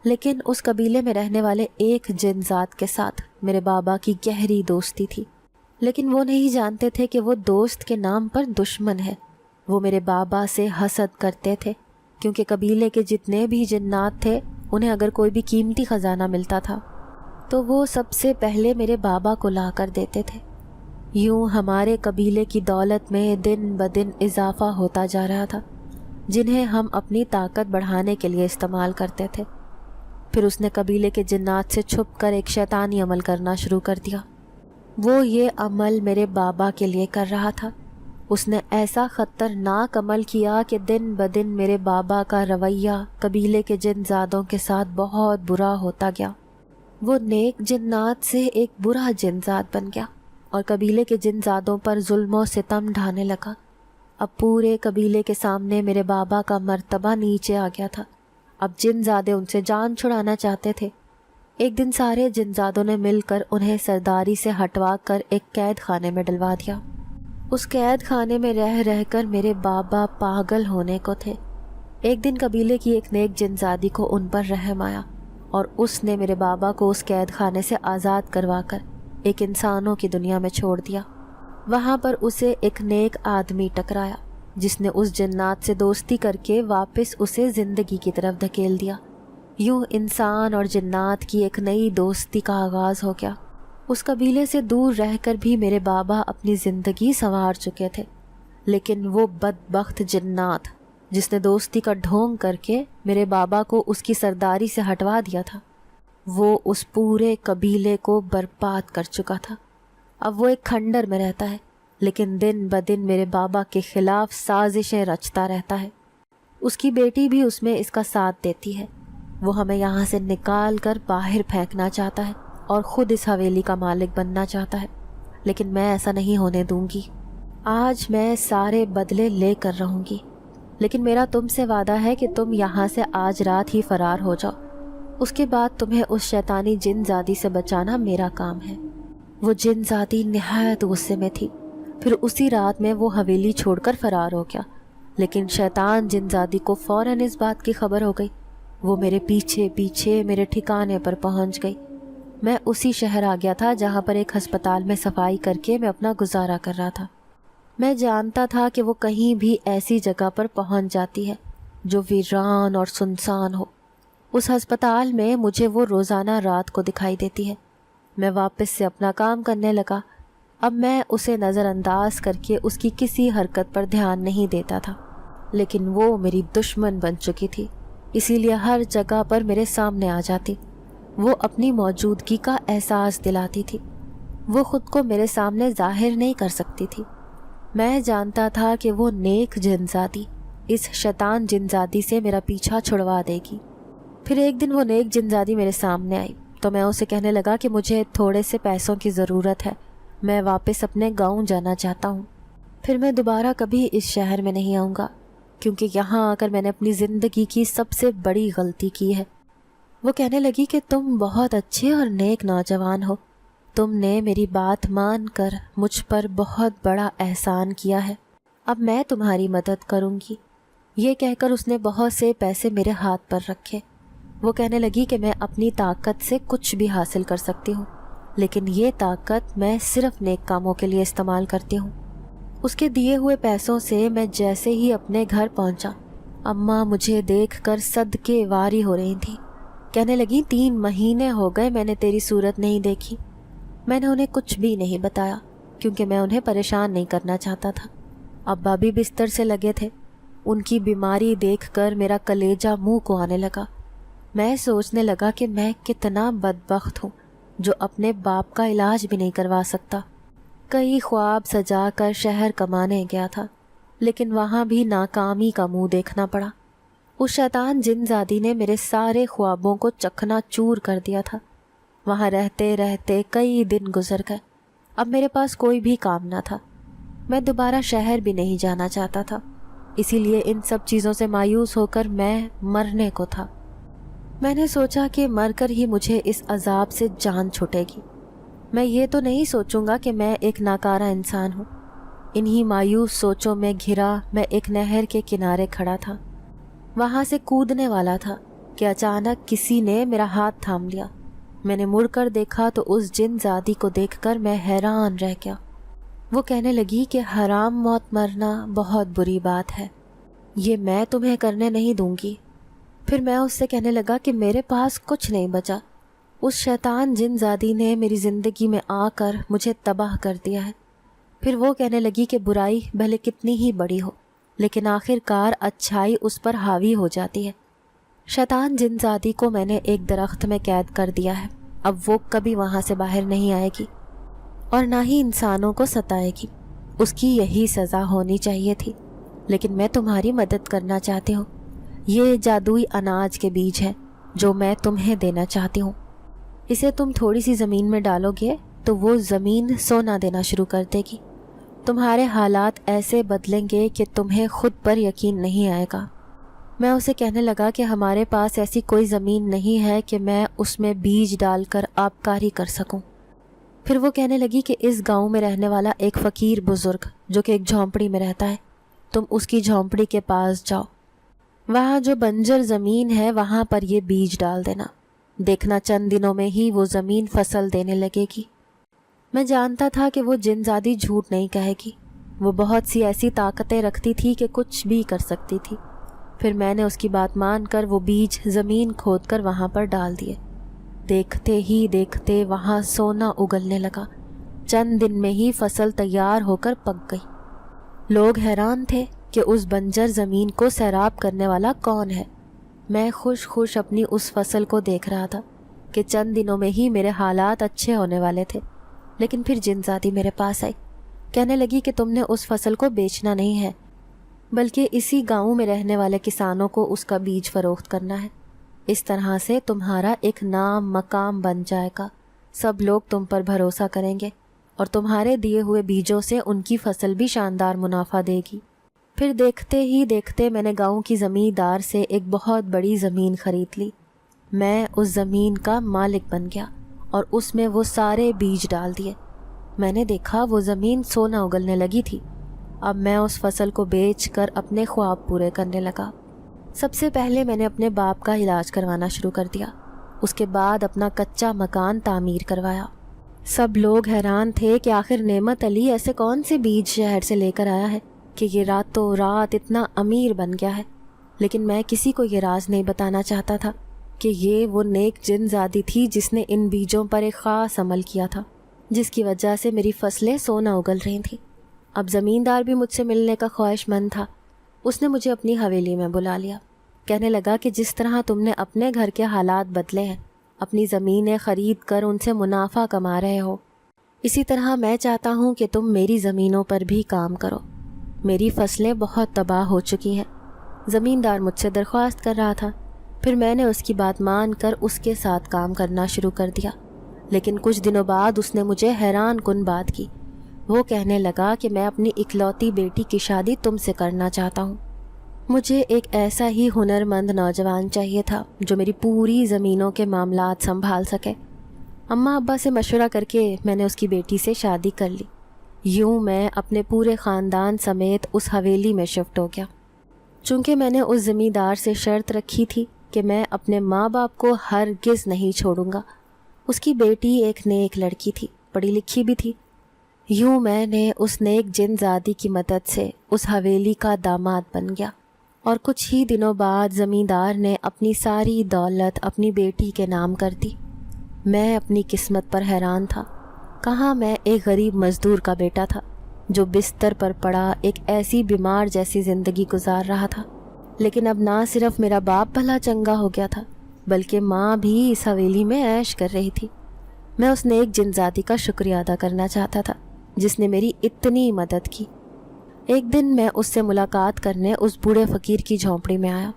لیکن اس قبیلے میں رہنے والے ایک جن ذات کے ساتھ میرے بابا کی گہری دوستی تھی، لیکن وہ نہیں جانتے تھے کہ وہ دوست کے نام پر دشمن ہے۔ وہ میرے بابا سے حسد کرتے تھے کیونکہ قبیلے کے جتنے بھی جنات تھے انہیں اگر کوئی بھی قیمتی خزانہ ملتا تھا تو وہ سب سے پہلے میرے بابا کو لا کر دیتے تھے۔ یوں ہمارے قبیلے کی دولت میں دن بدن اضافہ ہوتا جا رہا تھا، جنہیں ہم اپنی طاقت بڑھانے کے لیے استعمال کرتے تھے۔ پھر اس نے قبیلے کے جنات سے چھپ کر ایک شیطانی عمل کرنا شروع کر دیا۔ وہ یہ عمل میرے بابا کے لیے کر رہا تھا۔ اس نے ایسا خطرناک عمل کیا کہ دن بدن میرے بابا کا رویہ قبیلے کے جن زادوں کے ساتھ بہت برا ہوتا گیا۔ وہ نیک جنات سے ایک برا جن زاد بن گیا اور قبیلے کے جن زادوں پر ظلم و ستم ڈھانے لگا۔ اب پورے قبیلے کے سامنے میرے بابا کا مرتبہ نیچے آ گیا تھا۔ اب جن زادے ان سے جان چھڑانا چاہتے تھے۔ ایک دن سارے جن زادوں نے مل کر انہیں سرداری سے ہٹوا کر ایک قید خانے میں ڈلوا دیا۔ اس قید خانے میں رہ رہ کر میرے بابا پاگل ہونے کو تھے۔ ایک دن قبیلے کی ایک نیک جن زادی کو ان پر رحم آیا اور اس نے میرے بابا کو اس قید خانے سے آزاد کروا کر ایک انسانوں کی دنیا میں چھوڑ دیا۔ وہاں پر اسے ایک نیک آدمی ٹکرایا جس نے اس جنات سے دوستی کر کے واپس اسے زندگی کی طرف دھکیل دیا۔ یوں انسان اور جنات کی ایک نئی دوستی کا آغاز ہو گیا۔ اس قبیلے سے دور رہ کر بھی میرے بابا اپنی زندگی سنوار چکے تھے۔ لیکن وہ بدبخت جنات جس نے دوستی کا ڈھونگ کر کے میرے بابا کو اس کی سرداری سے ہٹوا دیا تھا، وہ اس پورے قبیلے کو برباد کر چکا تھا۔ اب وہ ایک کھنڈر میں رہتا ہے، لیکن دن بدن میرے بابا کے خلاف سازشیں رچتا رہتا ہے۔ اس کی بیٹی بھی اس میں اس کا ساتھ دیتی ہے۔ وہ ہمیں یہاں سے نکال کر باہر پھینکنا چاہتا ہے اور خود اس حویلی کا مالک بننا چاہتا ہے، لیکن میں ایسا نہیں ہونے دوں گی۔ آج میں سارے بدلے لے کر رہوں گی، لیکن میرا تم سے وعدہ ہے کہ تم یہاں سے آج رات ہی فرار ہو جاؤ۔ اس کے بعد تمہیں اس شیطانی جن زادی سے بچانا میرا کام ہے۔ وہ جن زادی نہایت غصے میں تھی۔ پھر اسی رات میں وہ حویلی چھوڑ کر فرار ہو گیا، لیکن شیطان جن زادی کو فوراً اس بات کی خبر ہو گئی۔ وہ میرے پیچھے پیچھے میرے ٹھکانے پر پہنچ گئی۔ میں اسی شہر آ گیا تھا جہاں پر ایک ہسپتال میں صفائی کر کے میں اپنا گزارا کر رہا تھا۔ میں جانتا تھا کہ وہ کہیں بھی ایسی جگہ پر پہنچ جاتی ہے جو ویران اور سنسان ہو۔ اس ہسپتال میں مجھے وہ روزانہ رات کو دکھائی دیتی ہے۔ میں واپس سے اپنا کام کرنے لگا۔ اب میں اسے نظر انداز کر کے اس کی کسی حرکت پر دھیان نہیں دیتا تھا، لیکن وہ میری دشمن بن چکی تھی، اسی لیے ہر جگہ پر میرے سامنے آ جاتی۔ وہ اپنی موجودگی کا احساس دلاتی تھی۔ وہ خود کو میرے سامنے ظاہر نہیں کر سکتی تھی۔ میں جانتا تھا کہ وہ نیک جنزادی اس شیطان جنزادی سے میرا پیچھا چھڑوا دے گی۔ پھر ایک دن وہ نیک جنزادی میرے سامنے آئی تو میں اسے کہنے لگا کہ مجھے تھوڑے سے پیسوں کی ضرورت ہے، میں واپس اپنے گاؤں جانا چاہتا ہوں۔ پھر میں دوبارہ کبھی اس شہر میں نہیں آؤں گا، کیونکہ یہاں آ کر میں نے اپنی زندگی کی سب سے بڑی غلطی کی ہے۔ وہ کہنے لگی کہ تم بہت اچھے اور نیک نوجوان ہو، تم نے میری بات مان کر مجھ پر بہت بڑا احسان کیا ہے، اب میں تمہاری مدد کروں گی۔ یہ کہہ کر اس نے بہت سے پیسے میرے ہاتھ پر رکھے۔ وہ کہنے لگی کہ میں اپنی طاقت سے کچھ بھی حاصل کر سکتی ہوں، لیکن یہ طاقت میں صرف نیک کاموں کے لیے استعمال کرتی ہوں۔ اس کے دیے ہوئے پیسوں سے میں جیسے ہی اپنے گھر پہنچا، اماں مجھے دیکھ کر صدقے واری ہو رہی تھیں۔ کہنے لگی 3 مہینے ہو گئے میں نے تیری صورت نہیں دیکھی۔ میں نے انہیں کچھ بھی نہیں بتایا، کیونکہ میں انہیں پریشان نہیں کرنا چاہتا تھا۔ ابا بھی بستر سے لگے تھے۔ ان کی بیماری دیکھ کر میرا کلیجہ منہ کو آنے لگا۔ میں سوچنے لگا کہ میں کتنا بدبخت ہوں جو اپنے باپ کا علاج بھی نہیں کروا سکتا۔ کئی خواب سجا کر شہر کمانے گیا تھا، لیکن وہاں بھی ناکامی کا منہ دیکھنا پڑا۔ اس شیطان جن زادی نے میرے سارے خوابوں کو چکنا چور کر دیا تھا۔ وہاں رہتے رہتے کئی دن گزر گئے۔ اب میرے پاس کوئی بھی کام نہ تھا۔ میں دوبارہ شہر بھی نہیں جانا چاہتا تھا، اسی لیے ان سب چیزوں سے مایوس ہو کر میں مرنے کو تھا۔ میں نے سوچا کہ مر کر ہی مجھے اس عذاب سے جان چھوٹے گی۔ میں یہ تو نہیں سوچوں گا کہ میں ایک ناکارہ انسان ہوں۔ انہی مایوس سوچوں میں گھرا میں ایک نہر کے کنارے کھڑا تھا۔ وہاں سے کودنے والا تھا کہ اچانک کسی نے میرا ہاتھ تھام لیا۔ میں نے مڑ کر دیکھا تو اس جن زادی کو دیکھ کر میں حیران رہ گیا۔ وہ کہنے لگی کہ حرام موت مرنا بہت بری بات ہے، یہ میں تمہیں کرنے نہیں دوں گی۔ پھر میں اس سے کہنے لگا کہ میرے پاس کچھ نہیں بچا۔ اس شیطان جن زادی نے میری زندگی میں آ کر مجھے تباہ کر دیا ہے۔ پھر وہ کہنے لگی کہ برائی بھلے کتنی ہی بڑی ہو، لیکن آخر کار اچھائی اس پر حاوی ہو جاتی ہے۔ شیطان جن زادی کو میں نے ایک درخت میں قید کر دیا ہے، اب وہ کبھی وہاں سے باہر نہیں آئے گی اور نہ ہی انسانوں کو ستائے گی۔ اس کی یہی سزا ہونی چاہیے تھی، لیکن میں تمہاری مدد کرنا چاہتی ہوں۔ یہ جادوئی اناج کے بیج ہے جو میں تمہیں دینا چاہتی ہوں۔ اسے تم تھوڑی سی زمین میں ڈالو گے تو وہ زمین سونا دینا شروع کر دے گی۔ تمہارے حالات ایسے بدلیں گے کہ تمہیں خود پر یقین نہیں آئے گا۔ میں اسے کہنے لگا کہ ہمارے پاس ایسی کوئی زمین نہیں ہے کہ میں اس میں بیج ڈال کر آبکاری کر سکوں۔ پھر وہ کہنے لگی کہ اس گاؤں میں رہنے والا ایک فقیر بزرگ جو کہ ایک جھونپڑی میں رہتا ہے، تم اس کی جھونپڑی کے پاس جاؤ، وہاں جو بنجر زمین ہے وہاں پر یہ بیج ڈال دینا، دیکھنا چند دنوں میں ہی وہ زمین فصل دینے لگے گی۔ میں جانتا تھا کہ وہ جن زادی جھوٹ نہیں کہے گی، وہ بہت سی ایسی طاقتیں رکھتی تھی کہ کچھ بھی کر سکتی تھی۔ پھر میں نے اس کی بات مان کر وہ بیج زمین کھود کر وہاں پر ڈال دیے۔ دیکھتے ہی دیکھتے وہاں سونا اگلنے لگا۔ چند دن میں ہی فصل تیار ہو کر پک گئی۔ لوگ حیران تھے کہ اس بنجر زمین کو سیراب کرنے والا کون ہے۔ میں خوش خوش اپنی اس فصل کو دیکھ رہا تھا کہ چند دنوں میں ہی میرے حالات اچھے ہونے والے تھے، لیکن پھر جن زادی میرے پاس آئی، کہنے لگی کہ تم نے اس فصل کو بیچنا نہیں ہے بلکہ اسی گاؤں میں رہنے والے کسانوں کو اس کا بیج فروخت کرنا ہے۔ اس طرح سے تمہارا ایک نام مقام بن جائے گا، سب لوگ تم پر بھروسہ کریں گے اور تمہارے دیے ہوئے بیجوں سے ان کی فصل بھی شاندار منافع دے گی۔ پھر دیکھتے ہی دیکھتے میں نے گاؤں کی زمیندار سے ایک بہت بڑی زمین خرید لی۔ میں اس زمین کا مالک بن گیا اور اس میں وہ سارے بیج ڈال دیے۔ میں نے دیکھا وہ زمین سونا اگلنے لگی تھی۔ اب میں اس فصل کو بیچ کر اپنے خواب پورے کرنے لگا۔ سب سے پہلے میں نے اپنے باپ کا علاج کروانا شروع کر دیا، اس کے بعد اپنا کچا مکان تعمیر کروایا۔ سب لوگ حیران تھے کہ آخر نعمت علی ایسے کون سے بیج شہر سے لے کر آیا ہے کہ یہ راتوں رات اتنا امیر بن گیا ہے، لیکن میں کسی کو یہ راز نہیں بتانا چاہتا تھا کہ یہ وہ نیک جن زادی تھی جس نے ان بیجوں پر ایک خاص عمل کیا تھا، جس کی وجہ سے میری فصلیں سونا اگل رہی تھیں۔ اب زمیندار بھی مجھ سے ملنے کا خواہش مند تھا۔ اس نے مجھے اپنی حویلی میں بلا لیا، کہنے لگا کہ جس طرح تم نے اپنے گھر کے حالات بدلے ہیں، اپنی زمینیں خرید کر ان سے منافع کما رہے ہو، اسی طرح میں چاہتا ہوں کہ تم میری زمینوں پر بھی کام کرو۔ میری فصلیں بہت تباہ ہو چکی ہیں۔ زمیندار مجھ سے درخواست کر رہا تھا، پھر میں نے اس کی بات مان کر اس کے ساتھ کام کرنا شروع کر دیا۔ لیکن کچھ دنوں بعد اس نے مجھے حیران کن بات کی۔ وہ کہنے لگا کہ میں اپنی اکلوتی بیٹی کی شادی تم سے کرنا چاہتا ہوں۔ مجھے ایک ایسا ہی ہنرمند نوجوان چاہیے تھا جو میری پوری زمینوں کے معاملات سنبھال سکے۔ اماں ابا سے مشورہ کر کے میں نے اس کی بیٹی سے شادی کر لی۔ یوں میں اپنے پورے خاندان سمیت اس حویلی میں شفٹ ہو گیا۔ چونکہ میں نے اس زمیندار سے شرط رکھی تھی کہ میں اپنے ماں باپ کو ہرگز نہیں چھوڑوں گا۔ اس کی بیٹی ایک نیک لڑکی تھی، پڑھی لکھی بھی تھی۔ یوں میں نے اس نیک جن زادی کی مدد سے اس حویلی کا داماد بن گیا، اور کچھ ہی دنوں بعد زمیندار نے اپنی ساری دولت اپنی بیٹی کے نام کر دی۔ میں اپنی قسمت پر حیران تھا۔ کہاں میں ایک غریب مزدور کا بیٹا تھا جو بستر پر پڑا ایک ایسی بیمار جیسی زندگی گزار رہا تھا، لیکن اب نہ صرف میرا باپ بھلا چنگا ہو گیا تھا بلکہ ماں بھی اس حویلی میں عیش کر رہی تھی۔ میں اس نیک جن زادی کا شکریہ ادا کرنا چاہتا تھا جس نے میری اتنی مدد کی۔ ایک دن میں اس سے ملاقات کرنے اس بوڑھے فقیر کی جھونپڑی میں آیا۔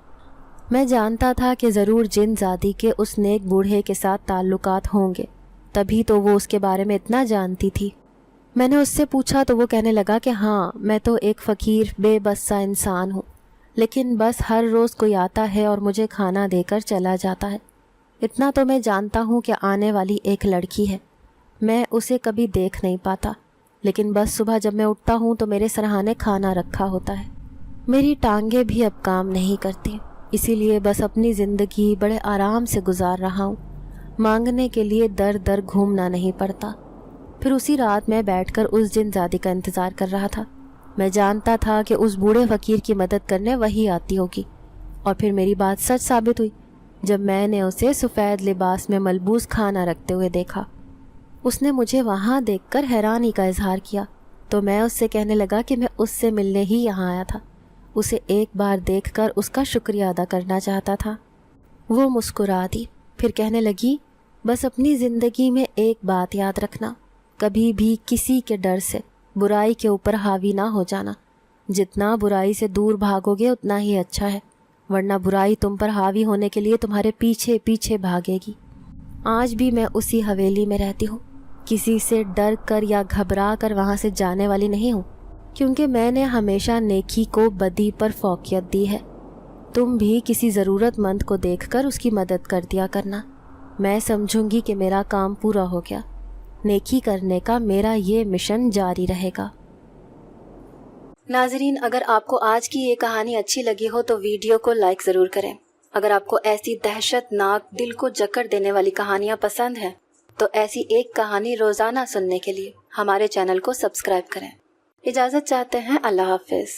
میں جانتا تھا کہ ضرور جن زادی کے اس نیک بوڑھے کے ساتھ تعلقات ہوں گے، تبھی تو وہ اس کے بارے میں اتنا جانتی تھی۔ میں نے اس سے پوچھا تو وہ کہنے لگا کہ ہاں، میں تو ایک فقیر بے بس سا انسان ہوں، لیکن بس ہر روز کوئی آتا ہے اور مجھے کھانا دے کر چلا جاتا ہے۔ اتنا تو میں جانتا ہوں کہ آنے والی ایک لڑکی ہے، میں اسے کبھی دیکھ نہیں پاتا، لیکن بس صبح جب میں اٹھتا ہوں تو میرے سرہانے کھانا رکھا ہوتا ہے۔ میری ٹانگیں بھی اب کام نہیں کرتی، اسی لیے بس اپنی زندگی بڑے آرام سے گزار رہا ہوں۔ مانگنے کے لیے در در گھومنا نہیں پڑتا۔ پھر اسی رات میں بیٹھ کر اس جن زادی کا انتظار کر رہا تھا۔ میں جانتا تھا کہ اس بوڑھے فقیر کی مدد کرنے وہی آتی ہوگی، اور پھر میری بات سچ ثابت ہوئی جب میں نے اسے سفید لباس میں ملبوس کھانا رکھتے ہوئے دیکھا۔ اس نے مجھے وہاں دیکھ کر حیرانی کا اظہار کیا تو میں اس سے کہنے لگا کہ میں اس سے ملنے ہی یہاں آیا تھا، اسے ایک بار دیکھ کر اس کا شکریہ ادا کرنا چاہتا تھا۔ وہ مسکرا دی، پھر کہنے لگی، بس اپنی زندگی میں ایک بات یاد رکھنا، کبھی بھی کسی کے ڈر سے برائی کے اوپر حاوی نہ ہو جانا۔ جتنا برائی سے دور بھاگو گے اتنا ہی اچھا ہے، ورنہ برائی تم پر حاوی ہونے کے لیے تمہارے پیچھے پیچھے بھاگے گی۔ آج بھی میں اسی حویلی میں رہتی ہوں، کسی سے ڈر کر یا گھبرا کر وہاں سے جانے والی نہیں ہوں، کیونکہ میں نے ہمیشہ نیکی کو بدی پر فوقیت دی ہے۔ تم بھی کسی ضرورت مند کو دیکھ کر اس کی مدد کر دیا کرنا، میں سمجھوں گی کہ میرا کام پورا ہو گیا۔ نیکی کرنے کا میرا یہ مشن جاری رہے گا۔ ناظرین، اگر آپ کو آج کی یہ کہانی اچھی لگی ہو تو ویڈیو کو لائک ضرور کریں۔ اگر آپ کو ایسی دہشت ناک دل کو جکڑ دینے والی کہانیاں پسند ہیں تو ایسی ایک کہانی روزانہ سننے کے لیے ہمارے چینل کو سبسکرائب کریں۔ اجازت چاہتے ہیں، اللہ حافظ۔